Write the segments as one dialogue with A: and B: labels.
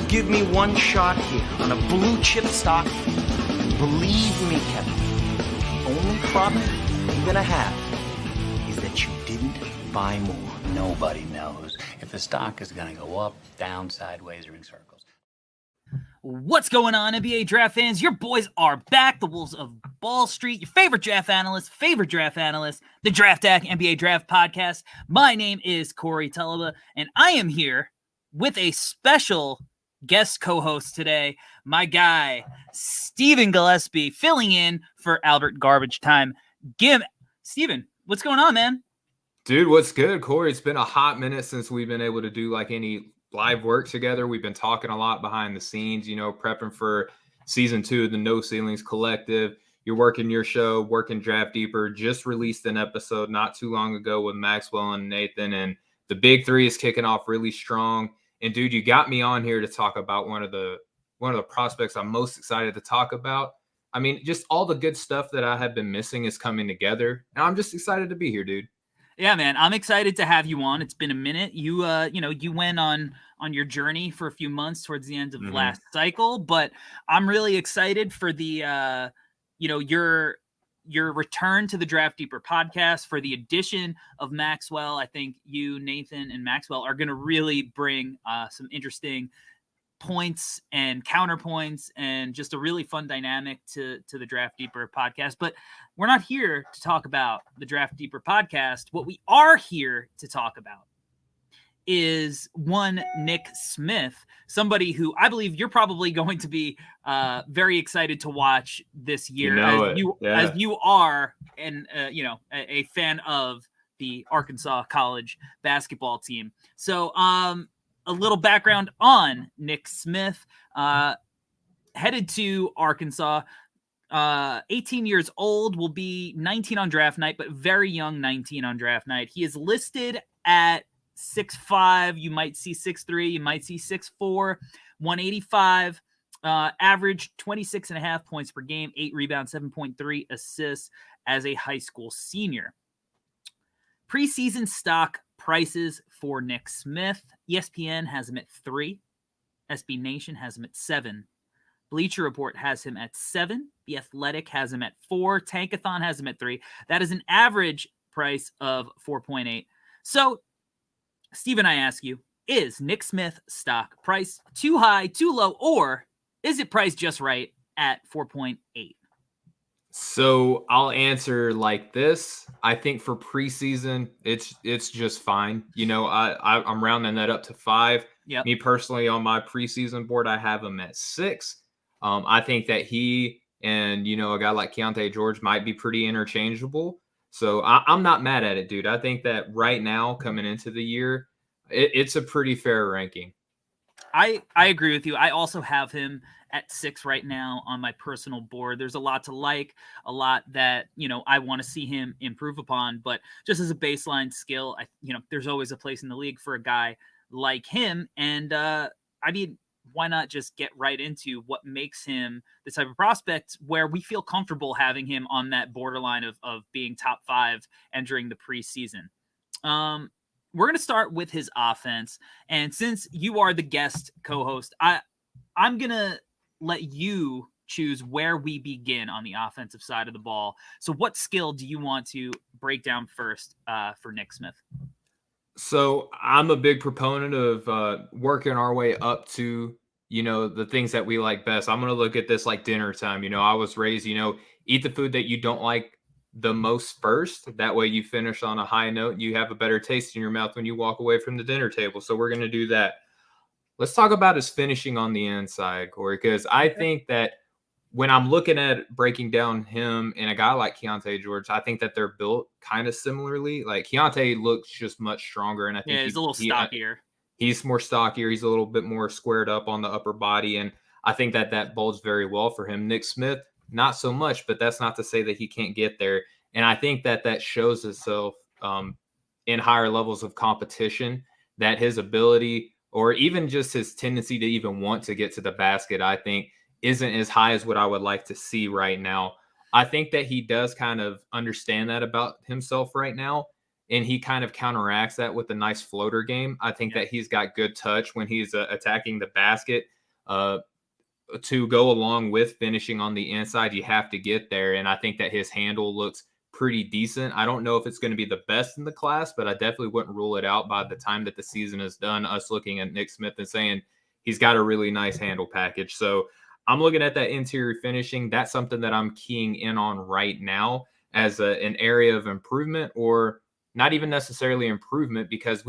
A: give me one shot here on a blue chip stock. Believe me, Kevin, the only problem you're gonna have is that you didn't buy more.
B: Nobody knows if the stock is gonna go up, down, sideways, or in circles.
C: What's going on, NBA draft fans? Your boys are back, the Wolves of Ball Street, your favorite draft analyst, the Draft Deck NBA Draft Podcast. My name is Corey Tulaba, and I am here with a special guest co-host today, my guy, Stephen Gillespie, filling in for Albert Garbage Time. Steven, what's going on, man?
D: Dude, what's good, Corey? It's been a hot minute since we've been able to do like any live work together. We've been talking a lot behind the scenes, prepping for season 2 of the No Ceilings Collective. You're working your show, Working Draft Deeper. Just released an episode not too long ago with Maxwell and Nathan, and the Big Three is kicking off really strong. And dude, you got me on here to talk about one of the prospects I'm most excited to talk about. I mean, just all the good stuff that I have been missing is coming together, and I'm just excited to be here, dude.
C: Yeah, man, I'm excited to have you on. It's been a minute. You went on your journey for a few months towards the end of last cycle, but I'm really excited for the, your return to the Draft Deeper podcast, for the addition of Maxwell. I think you, Nathan, and Maxwell are going to really bring some interesting points and counterpoints and just a really fun dynamic to the Draft Deeper podcast. But we're not here to talk about the Draft Deeper podcast. What we are here to talk about is one Nick Smith, somebody who I believe you're probably going to be very excited to watch this year, as you are, and a fan of the Arkansas college basketball team. So, a little background on Nick Smith. Headed to Arkansas, 18 years old, will be 19 on draft night, but very young 19 on draft night. He is listed at 6'5", you might see 6'3", you might see 6'4", 185, average 26.5 points per game, 8 rebounds, 7.3 assists as a high school senior. Preseason stock prices for Nick Smith: ESPN has him at 3, SB Nation has him at 7, Bleacher Report has him at 7, The Athletic has him at 4, Tankathon has him at 3. That is an average price of 4.8. So, Steven, I ask you, is Nick Smith stock price too high, too low, or is it priced just right at 4.8?
D: So I'll answer like this. I think for preseason, it's just fine. I'm rounding that up to 5.
C: Yep.
D: Me personally, on my preseason board, I have him at 6. I think that he and a guy like Keontae George might be pretty interchangeable. So I'm not mad at it, dude. I think that right now, coming into the year, it's a pretty fair ranking.
C: I agree with you. I also have him at 6 right now on my personal board. There's a lot to like, a lot that, I want to see him improve upon, but just as a baseline skill, there's always a place in the league for a guy like him. And why not just get right into what makes him the type of prospect where we feel comfortable having him on that borderline of being top 5 entering the preseason. We're going to start with his offense. And since you are the guest co-host, I'm going to let you choose where we begin on the offensive side of the ball. So what skill do you want to break down first for Nick Smith?
D: So I'm a big proponent of working our way up to, the things that we like best. I'm going to look at this like dinner time. I was raised, eat the food that you don't like the most first. That way you finish on a high note. You have a better taste in your mouth when you walk away from the dinner table. So we're going to do that. Let's talk about his finishing on the inside, Corey, because I think that when I'm looking at breaking down him and a guy like Keontae George, I think that they're built kind of similarly. Like Keontae looks just much stronger, and I think
C: he's a little stockier.
D: He's more stockier. He's a little bit more squared up on the upper body, and I think that bodes very well for him. Nick Smith, not so much, but that's not to say that he can't get there. And I think that shows itself in higher levels of competition, that his ability or even just his tendency to even want to get to the basket, I think, isn't as high as what I would like to see right now. I think that he does kind of understand that about himself right now, and he kind of counteracts that with a nice floater game. I think that he's got good touch when he's attacking the basket. to go along with finishing on the inside, you have to get there. And I think that his handle looks pretty decent. I don't know if it's going to be the best in the class, but I definitely wouldn't rule it out by the time that the season is done, us looking at Nick Smith and saying he's got a really nice handle package. So I'm looking at that interior finishing. That's something that I'm keying in on right now as an area of improvement, or not even necessarily improvement, because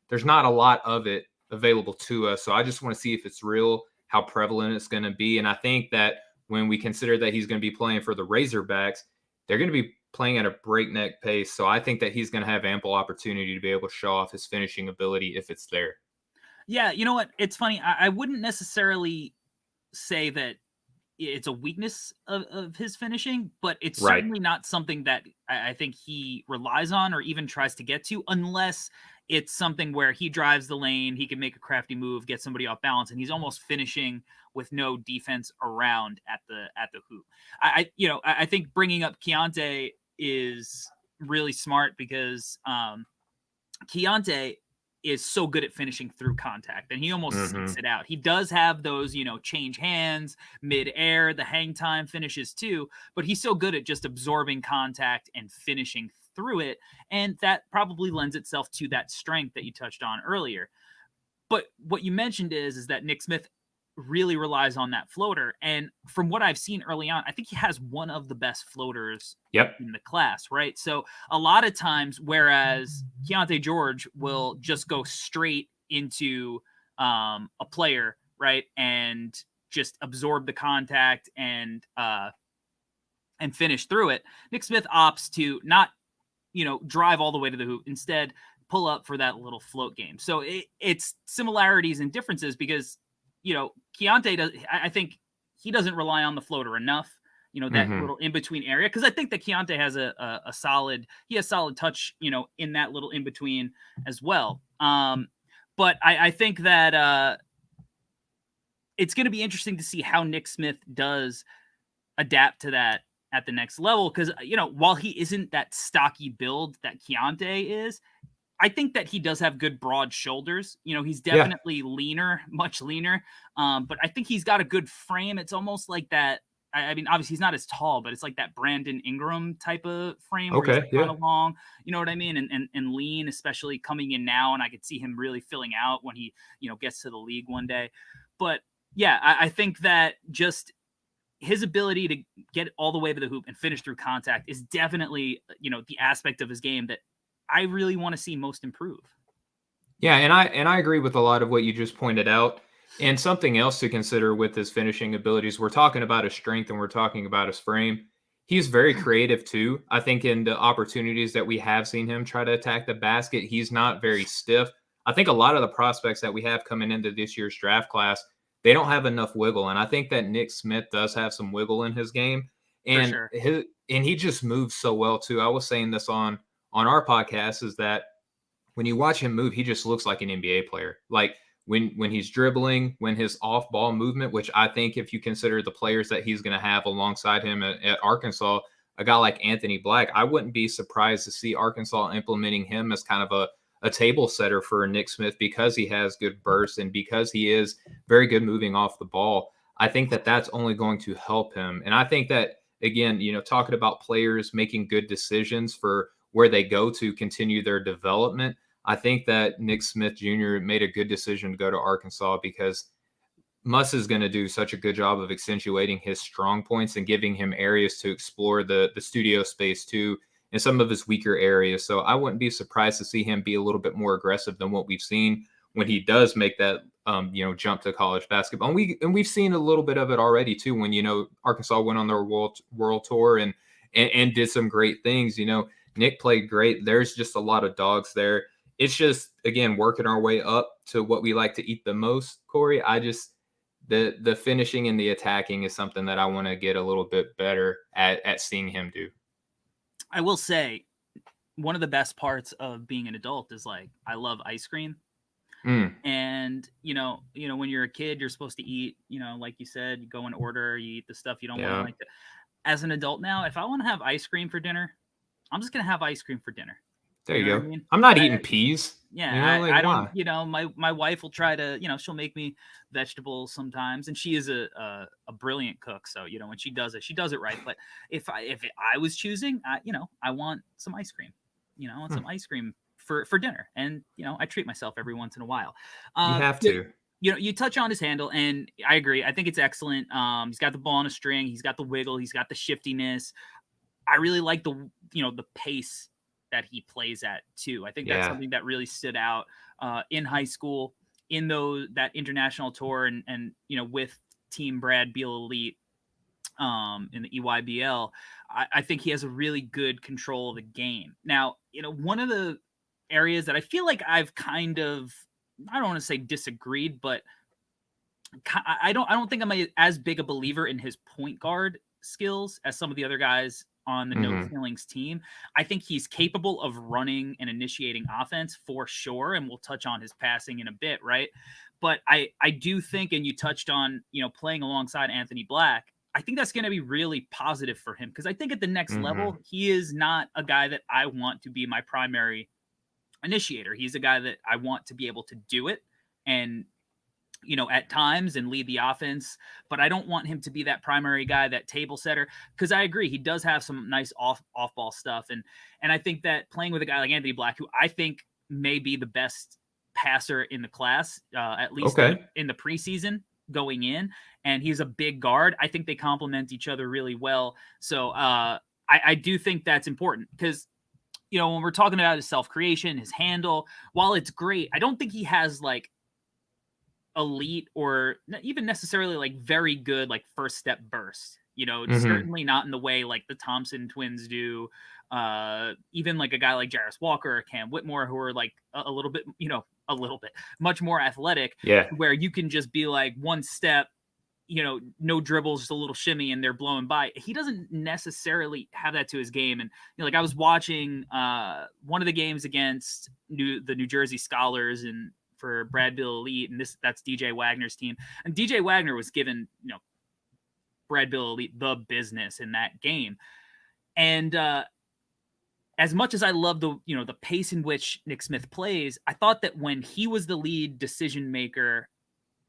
D: there's not a lot of it available to us. So I just want to see if it's real, how prevalent it's going to be. And I think that when we consider that he's going to be playing for the Razorbacks, they're going to be playing at a breakneck pace. So I think that he's going to have ample opportunity to be able to show off his finishing ability if it's there.
C: Yeah, you know what? It's funny. I wouldn't necessarily say that it's a weakness of his finishing, but it's certainly not something that I think he relies on or even tries to get to, unless it's something where he drives the lane, he can make a crafty move, get somebody off balance, and he's almost finishing with no defense around at the hoop. I think bringing up Keontae is really smart, because Keontae is so good at finishing through contact, and he almost seeks it out. He does have those, change hands, mid-air, the hang time finishes too, but he's so good at just absorbing contact and finishing through it, and that probably lends itself to that strength that you touched on earlier. But what you mentioned is that Nick Smith really relies on that floater, and from what I've seen early on, I think he has one of the best floaters in the class, right? So a lot of times, whereas Keontae George will just go straight into a player, right, and just absorb the contact and finish through it, Nick Smith opts to not drive all the way to the hoop, instead pull up for that little float game. So it's similarities and differences, because Keontae does. I think he doesn't rely on the floater enough. That little in between area, because I think that Keontae has a solid touch. In that little in between as well. But I think that it's going to be interesting to see how Nick Smith does adapt to that at the next level, because while he isn't that stocky build that Keontae is, I think that he does have good broad shoulders. He's definitely leaner, much leaner. But I think he's got a good frame. It's almost like that. I mean, obviously he's not as tall, but it's like that Brandon Ingram type of frame. Where he's kind of long, you know what I mean? And lean, especially coming in now. And I could see him really filling out when he, gets to the league one day. But yeah, I think that just his ability to get all the way to the hoop and finish through contact is definitely, the aspect of his game that I really want to see most improve.
D: Yeah, and I agree with a lot of what you just pointed out. And something else to consider with his finishing abilities, we're talking about his strength and we're talking about his frame. He's very creative too. I think in the opportunities that we have seen him try to attack the basket, he's not very stiff. I think a lot of the prospects that we have coming into this year's draft class, they don't have enough wiggle. And I think that Nick Smith does have some wiggle in his game. And he just moves so well too. I was saying this on our podcast, is that when you watch him move, he just looks like an NBA player. Like when he's dribbling, when his off ball movement, which I think if you consider the players that he's going to have alongside him at Arkansas, a guy like Anthony Black, I wouldn't be surprised to see Arkansas implementing him as kind of a table setter for Nick Smith, because he has good bursts and because he is very good moving off the ball. I think that that's only going to help him. And I think that, again, talking about players making good decisions for where they go to continue their development, I think that Nick Smith Jr. made a good decision to go to Arkansas, because Muss is going to do such a good job of accentuating his strong points and giving him areas to explore the studio space too, in some of his weaker areas. So I wouldn't be surprised to see him be a little bit more aggressive than what we've seen when he does make that jump to college basketball. And we've seen a little bit of it already too, when Arkansas went on their world tour and did some great things. Nick played great. There's just a lot of dogs there. It's just, again, working our way up to what we like to eat the most, Corey. The finishing and the attacking is something that I want to get a little bit better at seeing him do.
C: I will say one of the best parts of being an adult is, like, I love ice cream. And, when you're a kid, you're supposed to eat, like you said, you go and order, you eat the stuff you don't want to like. As an adult now, if I want to have ice cream for dinner, I'm just going to have ice cream for dinner.
D: There you go. I mean? I'm not eating peas.
C: Yeah,
D: like
C: I don't,
D: why?
C: my wife will try to, she'll make me vegetables sometimes, and she is a brilliant cook. So, when she does it right. But if I was choosing, I want some ice cream. I want some ice cream for dinner, and I treat myself every once in a while.
D: You have to.
C: You touch on his handle, and I agree. I think it's excellent. He's got the ball on a string. He's got the wiggle. He's got the shiftiness. I really like the pace that he plays at too. I think that's
D: Yeah.
C: something that really stood out in high school, in that international tour, and with Team Brad Beal Elite in the EYBL. I think he has a really good control of the game. Now, one of the areas that I feel like I've kind of, I don't want to say disagreed, but I don't think I'm as big a believer in his point guard skills as some of the other guys on the No Feelings team. I think he's capable of running and initiating offense for sure, and we'll touch on his passing in a bit, right? But I do think, and you touched on, playing alongside Anthony Black, I think that's going to be really positive for him, because I think at the next level, he is not a guy that I want to be my primary initiator. He's a guy that I want to be able to do it and at times and lead the offense, but I don't want him to be that primary guy, that table setter, because I agree he does have some nice off ball stuff, and I think that playing with a guy like Anthony Black, who I think may be the best passer in the class, at least in the preseason going in, and he's a big guard. I think they complement each other really well. So I do think that's important, because when we're talking about his self-creation, his handle, while it's great, I don't think he has like elite or even necessarily like very good like first step burst, certainly not in the way like the Thompson twins do, even like a guy like Jarris Walker or Cam Whitmore, who are like a little bit much more athletic, where you can just be like one step, no dribbles, just a little shimmy, and they're blowing by. He doesn't necessarily have that to his game. And like I was watching one of the games against the New Jersey Scholars and for Brad Beal Elite, and that's DJ Wagner's team. And DJ Wagner was given, Brad Beal Elite the business in that game. And as much as I love the pace in which Nick Smith plays, I thought that when he was the lead decision maker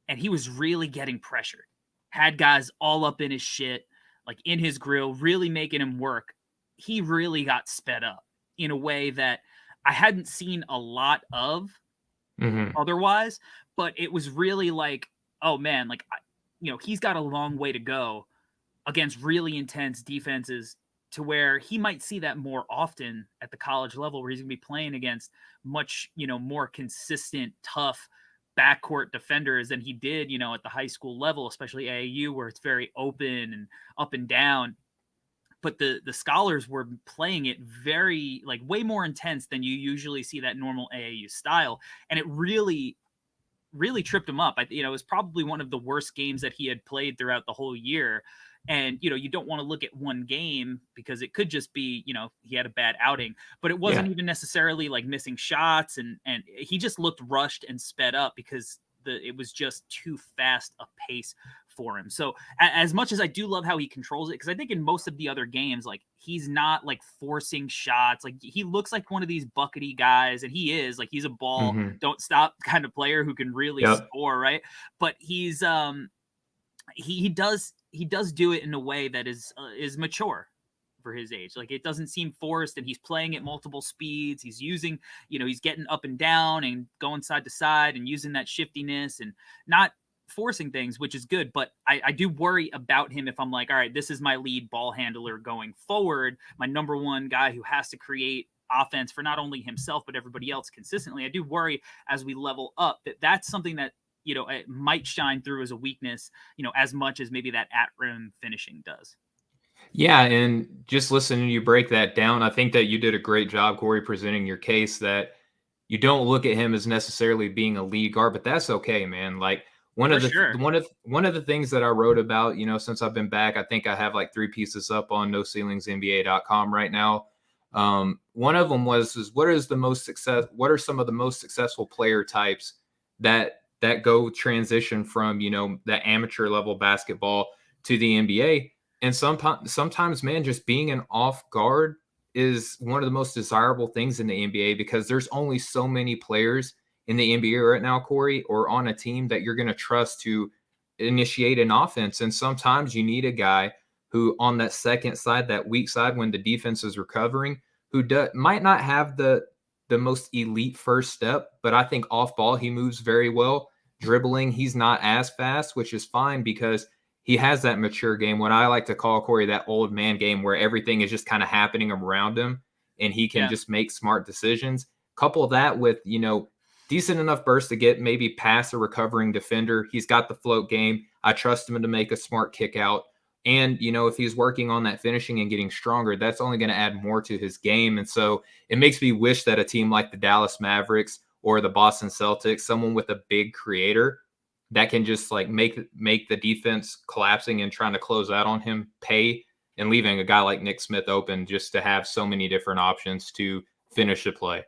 C: and he was really getting pressured, had guys all up in his shit, like in his grill, really making him work, he really got sped up in a way that I hadn't seen a lot of otherwise. But it was really like, oh man, like he's got a long way to go against really intense defenses, to where he might see that more often at the college level, where he's gonna be playing against much more consistent, tough backcourt defenders than he did at the high school level, especially AAU, where it's very open and up and down. But the Scholars were playing it very, like, way more intense than you usually see that normal AAU style. And it really, really tripped him up. It was probably one of the worst games that he had played throughout the whole year. And, you don't want to look at one game, because it could just be, he had a bad outing, but it wasn't even necessarily like missing shots. And he just looked rushed and sped up, because it was just too fast a pace for him. So as much as I do love how he controls it, because I think in most of the other games, like, he's not like forcing shots. Like, he looks like one of these buckety guys, and he is like, he's a ball, don't stop kind of player who can really score. Right. But he's, he does do it in a way that is mature for his age. Like, it doesn't seem forced, and he's playing at multiple speeds. He's using, he's getting up and down and going side to side and using that shiftiness and not forcing things, which is good. But I do worry about him if I'm like, all right, this is my lead ball handler going forward, my number one guy who has to create offense for not only himself but everybody else consistently. I do worry as we level up that that's something that it might shine through as a weakness, as much as maybe that at rim finishing does.
D: Yeah, and just listening to you break that down, I think that you did a great job, Corey, presenting your case that you don't look at him as necessarily being a lead guard, but that's okay, man. Like, one of the things that I wrote about, since I've been back, I think I have like 3 pieces up on NoCeilingsNBA.com right now. One of them was what are some of the most successful player types that go transition from, the amateur level basketball to the NBA. And sometimes, man, just being an off guard is one of the most desirable things in the NBA because there's only so many players in the NBA right now, Corey, or on a team that you're going to trust to initiate an offense. And sometimes you need a guy who on that second side, that weak side when the defense is recovering, who might not have the most elite first step, but I think off ball he moves very well. Dribbling, he's not as fast, which is fine because he has that mature game, what I like to call, Corey, that old man game where everything is just kind of happening around him and he can just make smart decisions. Couple that with, decent enough burst to get maybe past a recovering defender. He's got the float game. I trust him to make a smart kick out. And, if he's working on that finishing and getting stronger, that's only going to add more to his game. And so it makes me wish that a team like the Dallas Mavericks or the Boston Celtics, someone with a big creator that can just like make the defense collapsing and trying to close out on him pay, and leaving a guy like Nick Smith open just to have so many different options to finish the play.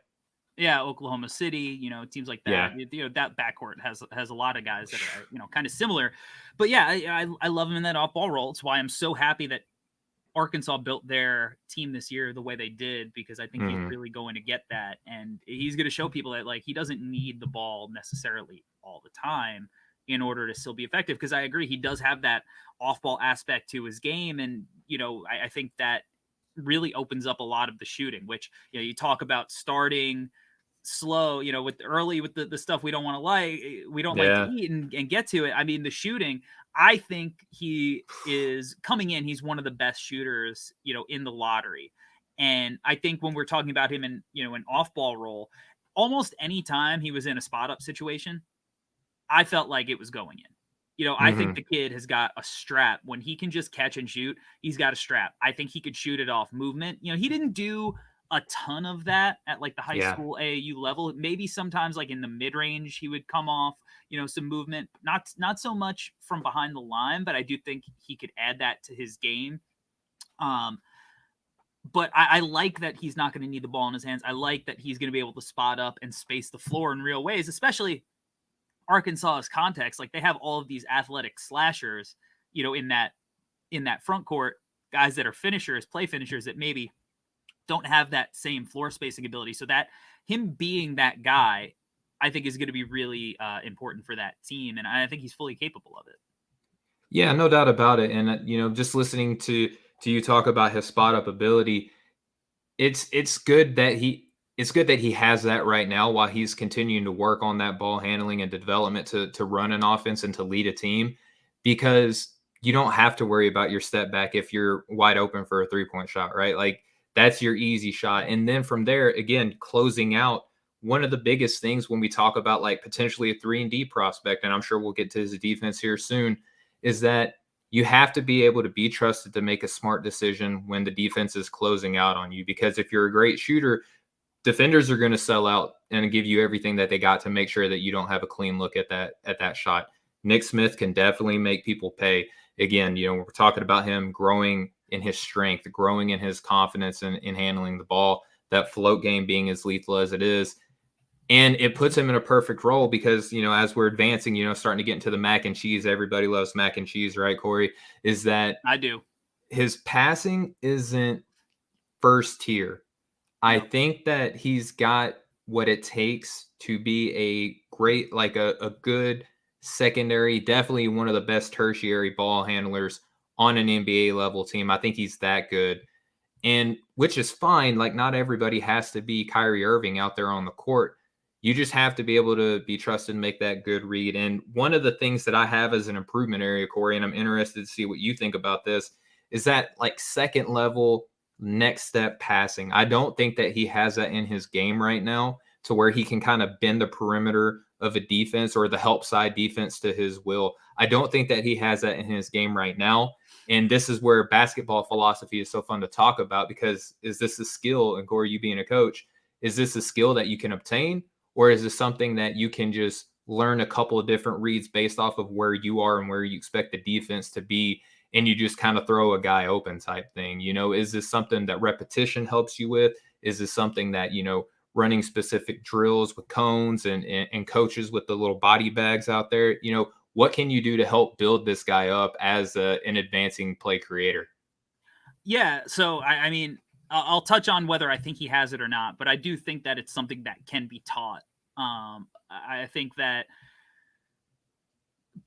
C: Yeah, Oklahoma City, teams like that. Yeah. That backcourt has a lot of guys that are, kind of similar. But yeah, I love him in that off-ball role. It's why I'm so happy that Arkansas built their team this year the way they did, because I think he's really going to get that. And he's going to show people that, like, he doesn't need the ball necessarily all the time in order to still be effective. Because I agree, he does have that off-ball aspect to his game. And, I think that really opens up a lot of the shooting, which, you talk about starting slow, with the stuff we don't want to like to eat and get to it. I mean, the shooting, I think he is coming in. He's one of the best shooters, in the lottery. And I think when we're talking about him in, an off-ball role, almost any time he was in a spot-up situation, I felt like it was going in. I think the kid has got a strap. When he can just catch and shoot, he's got a strap. I think he could shoot it off movement. He didn't do a ton of that at like the high school AAU level. Maybe sometimes like in the mid-range he would come off, some movement, not so much from behind the line, but I do think he could add that to his game. But I like that he's not going to need the ball in his hands. I like that he's going to be able to spot up and space the floor in real ways, especially Arkansas's context. Like, they have all of these athletic slashers, in that front court, guys that are play finishers that maybe don't have that same floor spacing ability. So that him being that guy, I think is going to be really important for that team. And I think he's fully capable of it.
D: Yeah, no doubt about it. And, just listening to you talk about his spot up ability, it's good that he has that right now while he's continuing to work on that ball handling and development to run an offense and to lead a team, because you don't have to worry about your step back if you're wide open for a 3-point shot, right? Like, that's your easy shot. And then from there, again, closing out, one of the biggest things when we talk about like potentially a 3-and-D prospect, and I'm sure we'll get to his defense here soon, is that you have to be able to be trusted to make a smart decision when the defense is closing out on you. Because if you're a great shooter, defenders are going to sell out and give you everything that they got to make sure that you don't have a clean look at that shot. Nick Smith can definitely make people pay. Again, we're talking about him growing in his strength, growing in his confidence in handling the ball, that float game being as lethal as it is. And it puts him in a perfect role because, as we're advancing, starting to get into the mac and cheese, everybody loves mac and cheese, right, Corey? Is that
C: I do.
D: His passing isn't first tier. I think that he's got what it takes to be a great, like a good secondary, definitely one of the best tertiary ball handlers on an NBA level team. I think he's that good. And which is fine. Like, not everybody has to be Kyrie Irving out there on the court. You just have to be able to be trusted and make that good read. And one of the things that I have as an improvement area, Corey, and I'm interested to see what you think about this, is that like second level next step passing. I don't think that he has that in his game right now to where he can kind of bend the perimeter of a defense or the help side defense to his will. I don't think that he has that in his game right now. And this is where basketball philosophy is so fun to talk about, because is this a skill, and Corey, you being a coach, is this a skill that you can obtain, or is this something that you can just learn a couple of different reads based off of where you are and where you expect the defense to be, and you just kind of throw a guy open type thing? Is this something that repetition helps you with? Is this something that, running specific drills with cones and coaches with the little body bags out there, what can you do to help build this guy up as an advancing play creator?
C: Yeah. So, I mean, I'll touch on whether I think he has it or not, but I do think that it's something that can be taught. I think that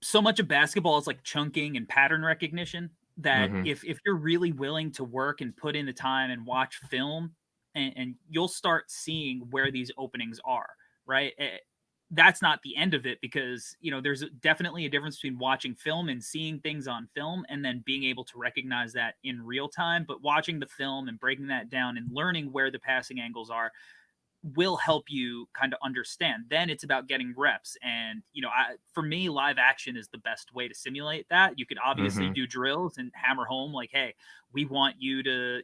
C: so much of basketball is like chunking and pattern recognition that
D: Mhm.
C: if you're really willing to work and put in the time and watch film, and you'll start seeing where these openings are, right? That's not the end of it, because there's definitely a difference between watching film and seeing things on film and then being able to recognize that in real time. But watching the film and breaking that down and learning where the passing angles are will help you kind of understand. Then it's about getting reps. And, for me, live action is the best way to simulate that. You could obviously
D: Mhm.
C: do drills and hammer home, like, hey, we want you to,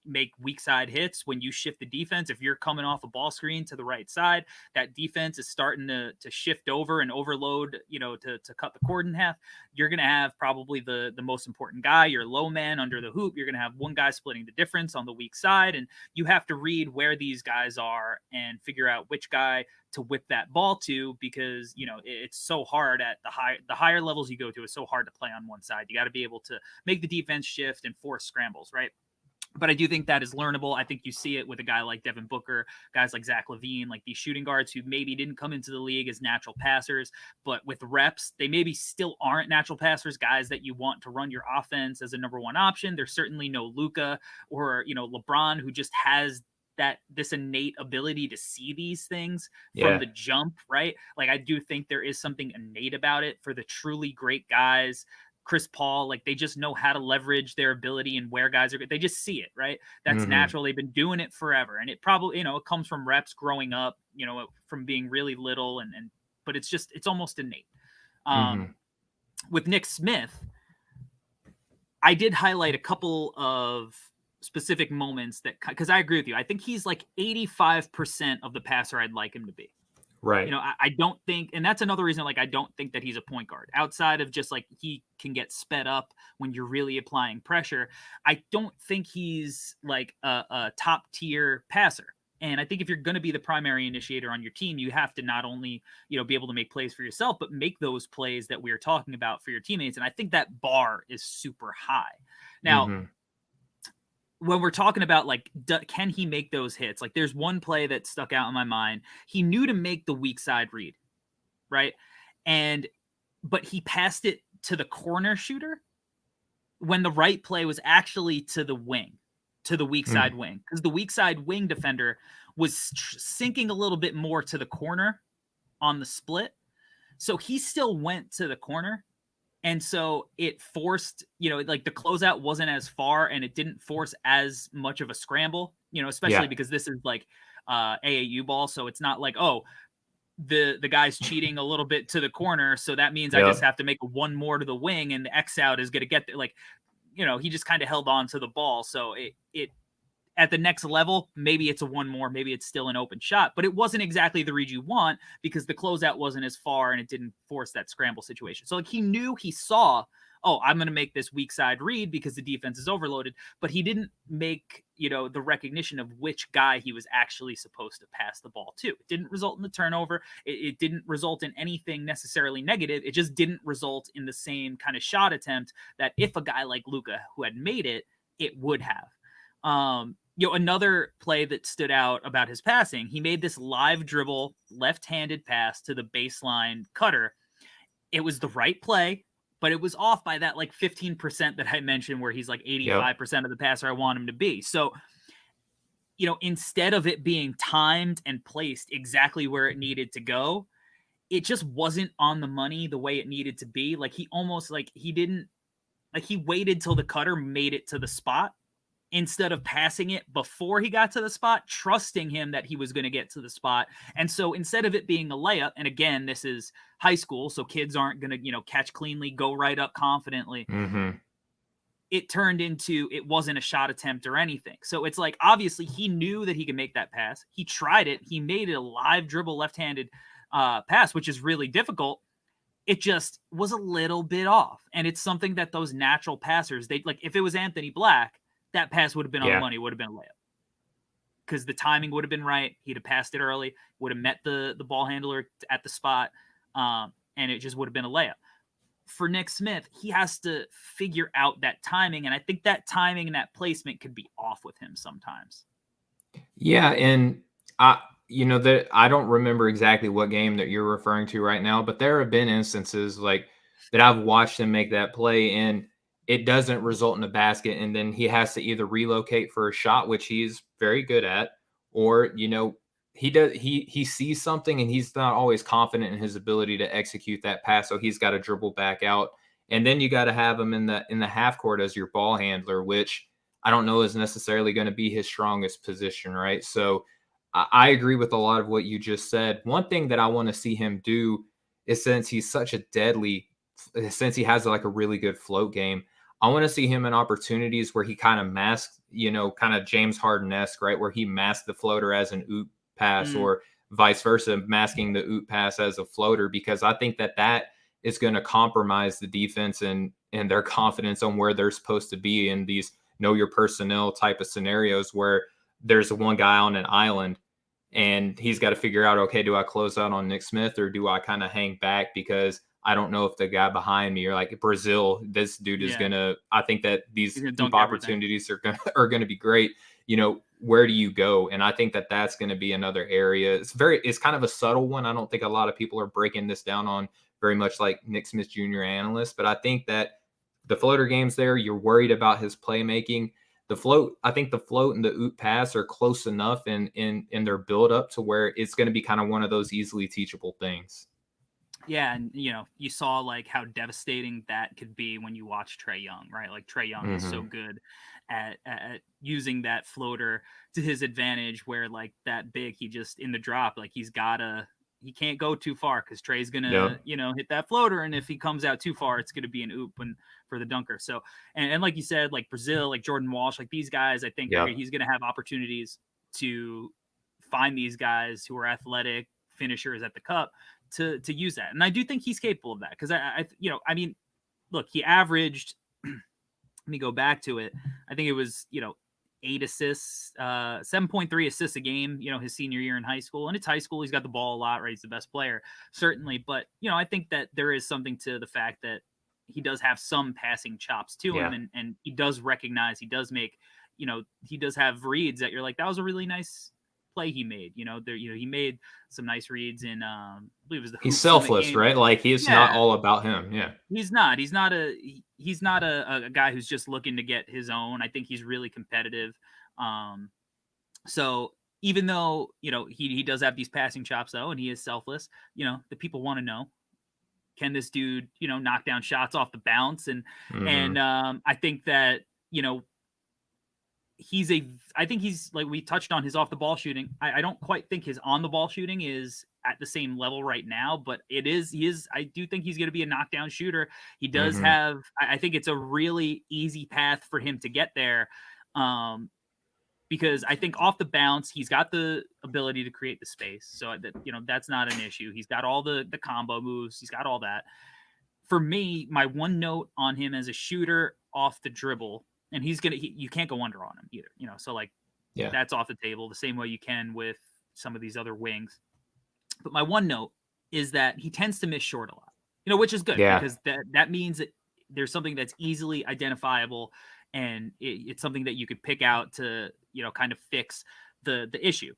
C: make weak side hits when you shift the defense. If you're coming off a ball screen to the right side, that defense is starting to shift over and overload, to cut the cord in half. You're going to have probably the most important guy, your low man under the hoop. You're going to have one guy splitting the difference on the weak side. And you have to read where these guys are and figure out which guy to whip that ball to, because it's so hard at the higher levels you go to. It's so hard to play on one side. You got to be able to make the defense shift and force scrambles, right? But I do think that is learnable. I think you see it with a guy like Devin Booker, guys like Zach LaVine, like these shooting guards who maybe didn't come into the league as natural passers, but with reps, they maybe still aren't natural passers, guys that you want to run your offense as a number one option. There's certainly no Luka or, LeBron, who just has this innate ability to see these things from
D: Yeah.
C: the jump, right? Like, I do think there is something innate about it for the truly great guys. Chris Paul, like, they just know how to leverage their ability and where guys are good. They just see it, right? That's
D: Mhm.
C: natural. They've been doing it forever. And it probably, it comes from reps growing up, from being really little, but it's almost innate.
D: Mhm.
C: With Nick Smith, I did highlight a couple of specific moments because I agree with you. I think he's like 85% of the passer I'd like him to be.
D: Right.
C: I don't think, and that's another reason, like, I don't think that he's a point guard outside of just like he can get sped up when you're really applying pressure. I don't think he's like a top tier passer. And I think if you're going to be the primary initiator on your team, you have to not only, be able to make plays for yourself, but make those plays that we are talking about for your teammates. And I think that bar is super high. Now,
D: Mhm.
C: when we're talking about like, can he make those hits? Like, there's one play that stuck out in my mind. He knew to make the weak side read, right? But he passed it to the corner shooter when the right play was actually to the wing, to the weak side
D: Mhm.
C: wing, because the weak side wing defender was sinking a little bit more to the corner on the split. So he still went to the corner. And so it forced, like, the closeout wasn't as far and it didn't force as much of a scramble, especially
D: Yeah.
C: because this is like AAU ball. So it's not like, oh, the guy's cheating a little bit to the corner. So that means I just
D: Yep.
C: have to make a one more to the wing and the X out is going to get there. Like, he just kind of held on to the ball. So it at the next level, maybe it's a one more, maybe it's still an open shot, but it wasn't exactly the read you want because the closeout wasn't as far and it didn't force that scramble situation. So like he saw, oh, I'm going to make this weak side read because the defense is overloaded, but he didn't make, the recognition of which guy he was actually supposed to pass the ball to. It didn't result in the turnover. It didn't result in anything necessarily negative. It just didn't result in the same kind of shot attempt that if a guy like Luka who had made it, it would have. Another play that stood out about his passing, he made this live dribble, left-handed pass to the baseline cutter. It was the right play, but it was off by that like 15% that I mentioned where he's like
D: Yep.
C: 85% of the passer I want him to be. So, instead of it being timed and placed exactly where it needed to go, it just wasn't on the money the way it needed to be. Like, he almost like he didn't like he waited till the cutter made it to the spot instead of passing it before he got to the spot, trusting him that he was going to get to the spot. And so instead of it being a layup, and again, this is high school, so kids aren't going to, catch cleanly, go right up confidently.
D: Mhm.
C: It turned into, it wasn't a shot attempt or anything. So it's like, obviously he knew that he could make that pass. He tried it. He made it a live dribble left-handed pass, which is really difficult. It just was a little bit off. And it's something that those natural passers, they like, if it was Anthony Black, that pass would have been on the
D: Yeah.
C: money, would have been a layup. Because the timing would have been right. He'd have passed it early, would have met the ball handler at the spot, and it just would have been a layup. for Nick Smith, he has to figure out that timing. And I think that timing and that placement could be off with him sometimes.
D: Yeah, and that I don't remember exactly what game that you're referring to right now, but there have been instances like that I've watched him make that play and it doesn't result in a basket, and then he has to either relocate for a shot, which he's very good at, or he sees something and he's not always confident in his ability to execute that pass, so he's got to dribble back out, and then you got to have him in the half court as your ball handler, which I don't know is necessarily going to be his strongest position, right? So I agree with a lot of what you just said. One thing that I want to see him do is since he has like a really good float game, I want to see him in opportunities where he kind of masks, kind of James Harden-esque, right? Where he masks the floater as an oop pass or vice versa, masking the oop pass as a floater, because I think that is going to compromise the defense and their confidence on where they're supposed to be in these know your personnel type of scenarios where there's one guy on an island and he's got to figure out, okay, do I close out on Nick Smith or do I kind of hang back because I don't know if the guy behind me or like Brazil, this dude is I think that these hoop opportunities are going to be great. Where do you go? And I think that that's going to be another area. It's kind of a subtle one. I don't think a lot of people are breaking this down on very much like Nick Smith Jr. analysts, but I think that the floater game's there. You're worried about his playmaking. I think the float and the oop pass are close enough in their build up to where it's going to be kind of one of those easily teachable things.
C: Yeah, and you saw like how devastating that could be when you watch Trae Young, right? Like Trae Young is so good at using that floater to his advantage, where like that big, he just in the drop, like he can't go too far because Trey's gonna hit that floater, and if he comes out too far, it's gonna be an oop for the dunker. So and like you said, like Brazil, like Jordan Walsh, like these guys, I think he's gonna have opportunities to find these guys who are athletic finishers at the cup to use that, and I do think he's capable of that because I mean, look, he averaged. Let me go back to it. I think it was 8 assists, 7.3 assists a game, his senior year in high school. And it's high school. He's got the ball a lot, right? He's the best player, certainly. But, I think that there is something to the fact that he does have some passing chops to him. And he does recognize, he does make, he does have reads that you're like, that was a really nice play he made. He made some nice reads in, I believe it was the
D: He's selfless, right? Like he's not all about him. Yeah.
C: He's not a guy who's just looking to get his own. I think he's really competitive. So even though, he does have these passing chops though, and he is selfless, the people want to know, can this dude, knock down shots off the bounce? And I think that, I think he's like, we touched on his off the ball shooting. I don't quite think his on the ball shooting is at the same level right now, but I do think he's going to be a knockdown shooter. He does have, I think it's a really easy path for him to get there. Because I think off the bounce, he's got the ability to create the space. So that, that's not an issue. He's got all the combo moves. He's got all that. For me, my one note on him as a shooter off the dribble, and you can't go under on him either, so like, that's off the table the same way you can with some of these other wings. But my one note is that he tends to miss short a lot, which is good because that means that there's something that's easily identifiable and it's something that you could pick out to, kind of fix the issue.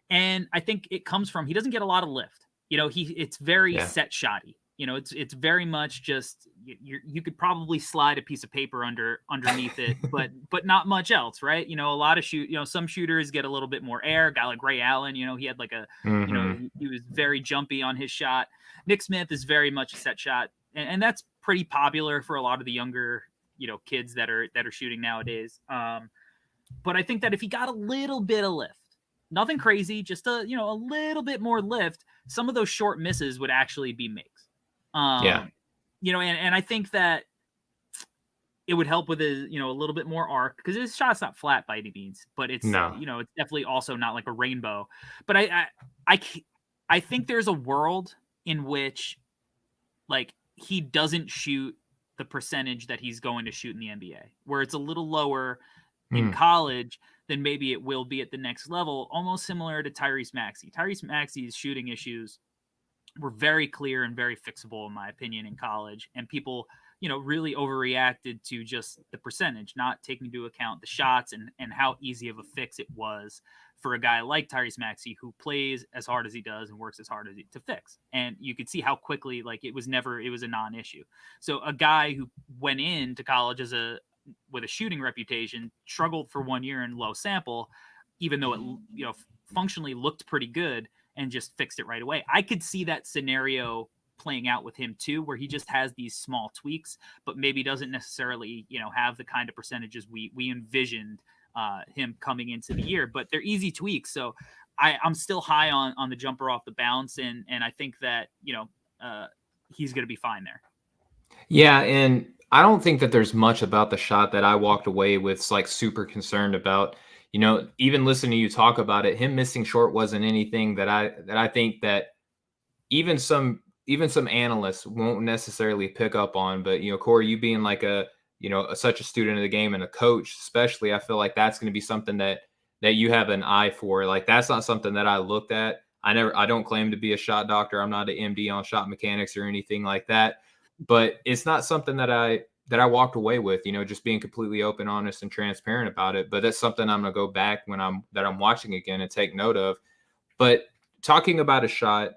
C: And I think it comes from, he doesn't get a lot of lift, it's very set shotty. It's very much just you could probably slide a piece of paper underneath it, but not much else, right? A lot of some shooters get a little bit more air. A guy like Ray Allen, he had like he was very jumpy on his shot. Nick Smith is very much a set shot, and that's pretty popular for a lot of the younger kids that are shooting nowadays. But I think that if he got a little bit of lift, nothing crazy, just a little bit more lift, some of those short misses would actually be makes. And I think that it would help with his, a little bit more arc because his shot's not flat by any means, but it's, it's definitely also not like a rainbow. But I think there's a world in which like he doesn't shoot the percentage that he's going to shoot in the NBA, where it's a little lower in college than maybe it will be at the next level, almost similar to Tyrese Maxey. Tyrese Maxey's shooting issues were very clear and very fixable, in my opinion, in college. And people, really overreacted to just the percentage, not taking into account the shots and how easy of a fix it was for a guy like Tyrese Maxey, who plays as hard as he does and works as hard as he to fix. And you could see how quickly, like, it was a non-issue. So a guy who went into college with a shooting reputation struggled for 1 year in low sample, even though it, functionally looked pretty good, and just fixed it right away. I could see that scenario playing out with him too, where he just has these small tweaks, but maybe doesn't necessarily, have the kind of percentages we envisioned him coming into the year. But they're easy tweaks, so I'm still high on the jumper off the bounce, and I think that he's going to be fine there.
D: Yeah, and I don't think that there's much about the shot that I walked away with like super concerned about. Even listening to you talk about it, him missing short wasn't anything that I think that even some analysts won't necessarily pick up on. But Corey, you being like such a student of the game and a coach, especially, I feel like that's going to be something that you have an eye for. Like, that's not something that I looked at. I don't claim to be a shot doctor. I'm not an MD on shot mechanics or anything like that. But it's not something that I walked away with, just being completely open, honest, and transparent about it. But that's something I'm going to go back when I'm watching again and take note of. But talking about a shot,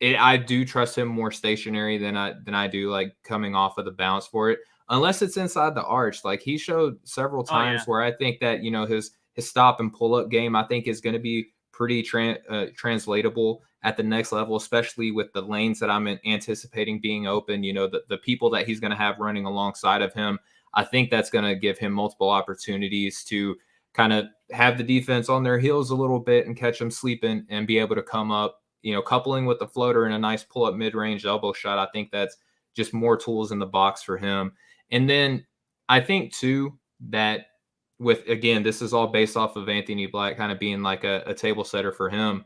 D: I do trust him more stationary than I do like coming off of the bounce for it, unless it's inside the arch. Like, he showed several times where I think that his stop and pull up game, I think, is going to be pretty translatable at the next level, especially with the lanes that I'm anticipating being open. The people that he's going to have running alongside of him, I think that's going to give him multiple opportunities to kind of have the defense on their heels a little bit and catch them sleeping and be able to come up, coupling with the floater and a nice pull up mid-range elbow shot. I think that's just more tools in the box for him. And then I think too that again, this is all based off of Anthony Black kind of being like a table setter for him.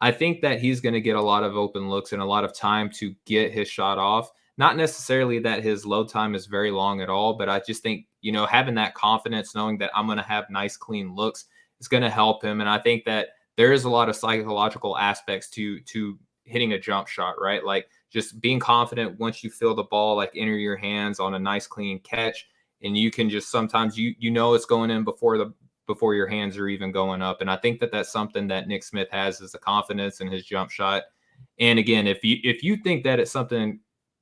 D: I think that he's going to get a lot of open looks and a lot of time to get his shot off. Not necessarily that his load time is very long at all, but I just think, having that confidence, knowing that I'm going to have nice, clean looks, is going to help him. And I think that there is a lot of psychological aspects to hitting a jump shot, right? Like, just being confident once you feel the ball like enter your hands on a nice, clean catch, and you can just sometimes it's going in before your hands are even going up. And I think that that's something that Nick Smith has, is the confidence in his jump shot. And again, if you think that it's something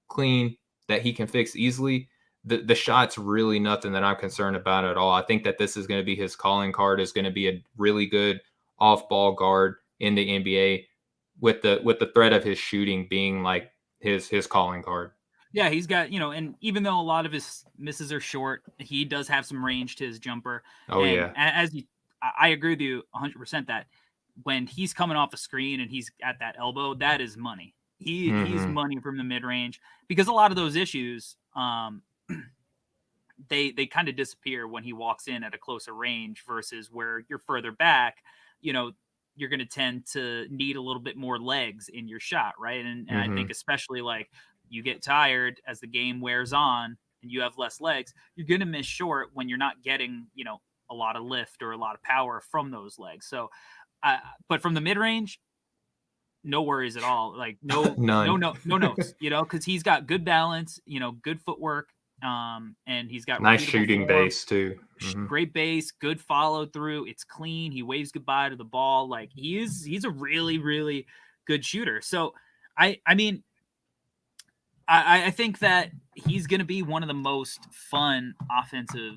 D: clean that he can fix easily, the shot's really nothing that I'm concerned about at all. I think that this is going to be his calling card, is going to be a really good off-ball guard in the NBA, with the threat of his shooting being like his calling card.
C: Yeah, he's got, and even though a lot of his misses are short, he does have some range to his jumper.
D: Oh,
C: and
D: yeah.
C: I agree with you 100% that when he's coming off a screen and he's at that elbow, that is money. He's money from the mid-range, because a lot of those issues, they kind of disappear when he walks in at a closer range, versus where you're further back, you're going to tend to need a little bit more legs in your shot, right? And I think especially like, you get tired as the game wears on and you have less legs, you're going to miss short when you're not getting, a lot of lift or a lot of power from those legs. So, but from the mid-range, no worries at all. Like no notes, because he's got good balance, good footwork. And he's got
D: nice shooting base too.
C: Great base, good follow through. It's clean. He waves goodbye to the ball. Like, he's a really, really good shooter. So I mean, I think that he's going to be one of the most fun offensive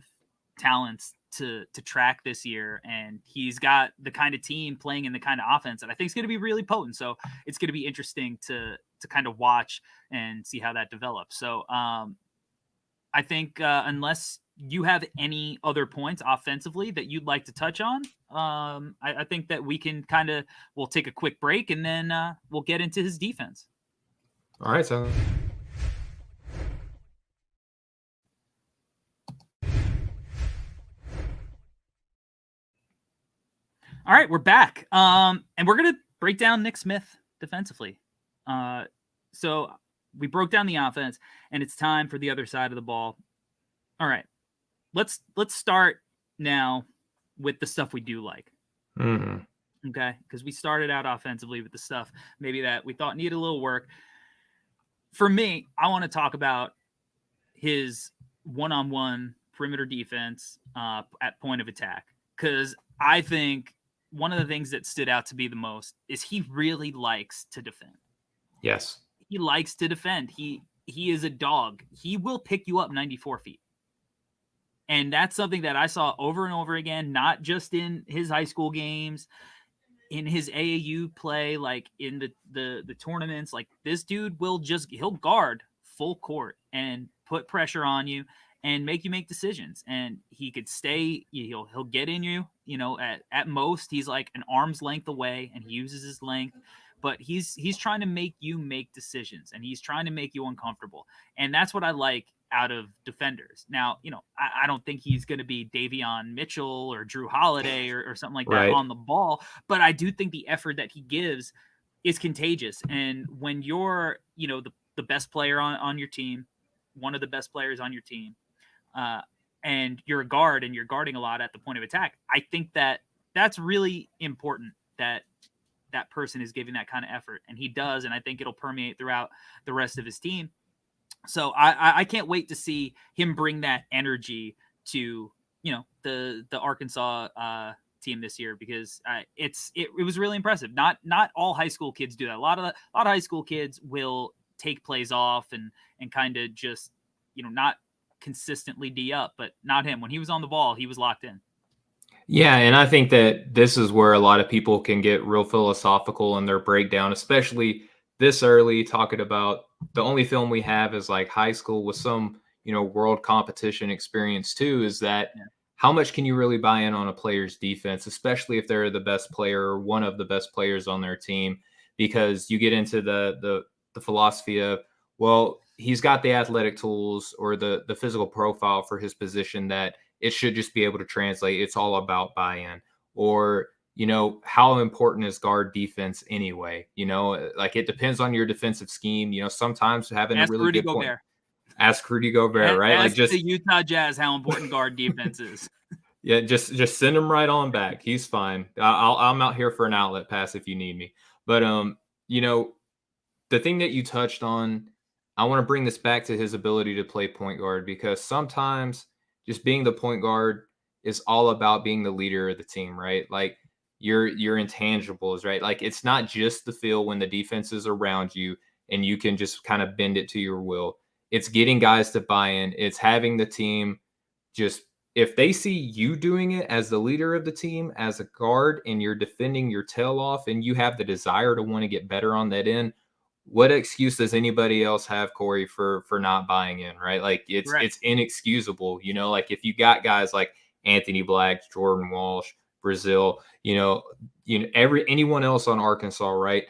C: talents to track this year, and he's got the kind of team playing in the kind of offense that I think is going to be really potent. So it's going to be interesting to kind of watch and see how that develops. So I think unless you have any other points offensively that you'd like to touch on, I think that we can we'll take a quick break, and then we'll get into his defense.
D: All right, so.
C: All right, we're back. And we're going to break down Nick Smith defensively. So we broke down the offense, and it's time for the other side of the ball. All right, let's start now with the stuff we do like. Okay, because we started out offensively with the stuff maybe that we thought needed a little work. For me, I want to talk about his one-on-one perimeter defense at point of attack, because I think one of the things that stood out to be the most is he really likes to defend.
D: Yes.
C: He likes to defend. He is a dog. He will pick you up 94 feet. And that's something that I saw over and over again, not just in his high school games, in his AAU play, like in the tournaments. Like, this dude he'll guard full court and put pressure on you and make you make decisions. And he could stay, he'll get in you, at most he's like an arm's length away, and he uses his length, but he's trying to make you make decisions, and he's trying to make you uncomfortable. And that's what I like out of defenders. Now, I don't think he's going to be Davion Mitchell or Drew Holiday or something like that on the ball, but I do think the effort that he gives is contagious. And when you're, the best player on your team, one of the best players on your team, and you're a guard and you're guarding a lot at the point of attack, I think that's really important that person is giving that kind of effort, and he does. And I think it'll permeate throughout the rest of his team. So I can't wait to see him bring that energy to, the Arkansas team this year, because it was really impressive. Not all high school kids do that. A lot of high school kids will take plays off and kind of just, not consistently D up, but not him. When he was on the ball, he was locked in.
D: Yeah, and I think that this is where a lot of people can get real philosophical in their breakdown, especially this early, talking about the only film we have is like high school with some, world competition experience too, is that how much can you really buy in on a player's defense, especially if they're the best player or one of the best players on their team, because you get into the philosophy of, well, he's got the athletic tools or the physical profile for his position that it should just be able to translate. It's all about buy-in. Or, how important is guard defense anyway? Like, it depends on your defensive scheme. Sometimes having a really good point. Ask Rudy Gobert, right?
C: Ask the Utah Jazz how important guard defense is.
D: Yeah, just send him right on back. He's fine. I'm out here for an outlet pass if you need me. But the thing that you touched on, I want to bring this back to his ability to play point guard, because sometimes just being the point guard is all about being the leader of the team, right? Like, your intangibles, right? Like, it's not just the feel when the defense is around you and you can just kind of bend it to your will. It's getting guys to buy in. It's having the team just, if they see you doing it as the leader of the team, as a guard, and you're defending your tail off and you have the desire to want to get better on that end, what excuse does anybody else have, Corey, for not buying in, right? Like, it's inexcusable. Like, if you got guys like Anthony Black, Jordan Walsh, Brazil, anyone else on Arkansas, right?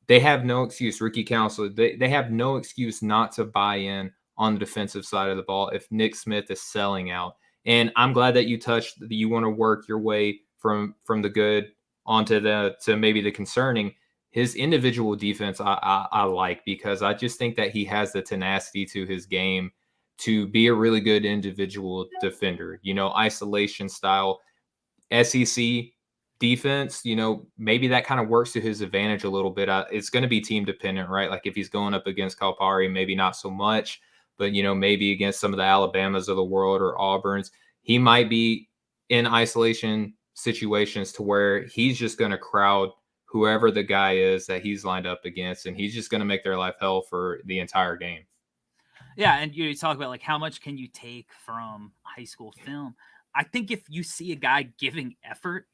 D: They have no excuse. Ricky Council, they have no excuse not to buy in on the defensive side of the ball if Nick Smith is selling out. And I'm glad that you touched that you want to work your way from the good onto to maybe the concerning. His individual defense I like, because I just think that he has the tenacity to his game to be a really good individual defender. Isolation style SEC defense, maybe that kind of works to his advantage a little bit. It's going to be team dependent, right? Like, if he's going up against Calipari, maybe not so much, but maybe against some of the Alabamas of the world or Auburns, he might be in isolation situations to where he's just going to crowd whoever the guy is that he's lined up against, and he's just going to make their life hell for the entire game.
C: Yeah, and you talk about, like, how much can you take from high school film? I think if you see a guy giving effort,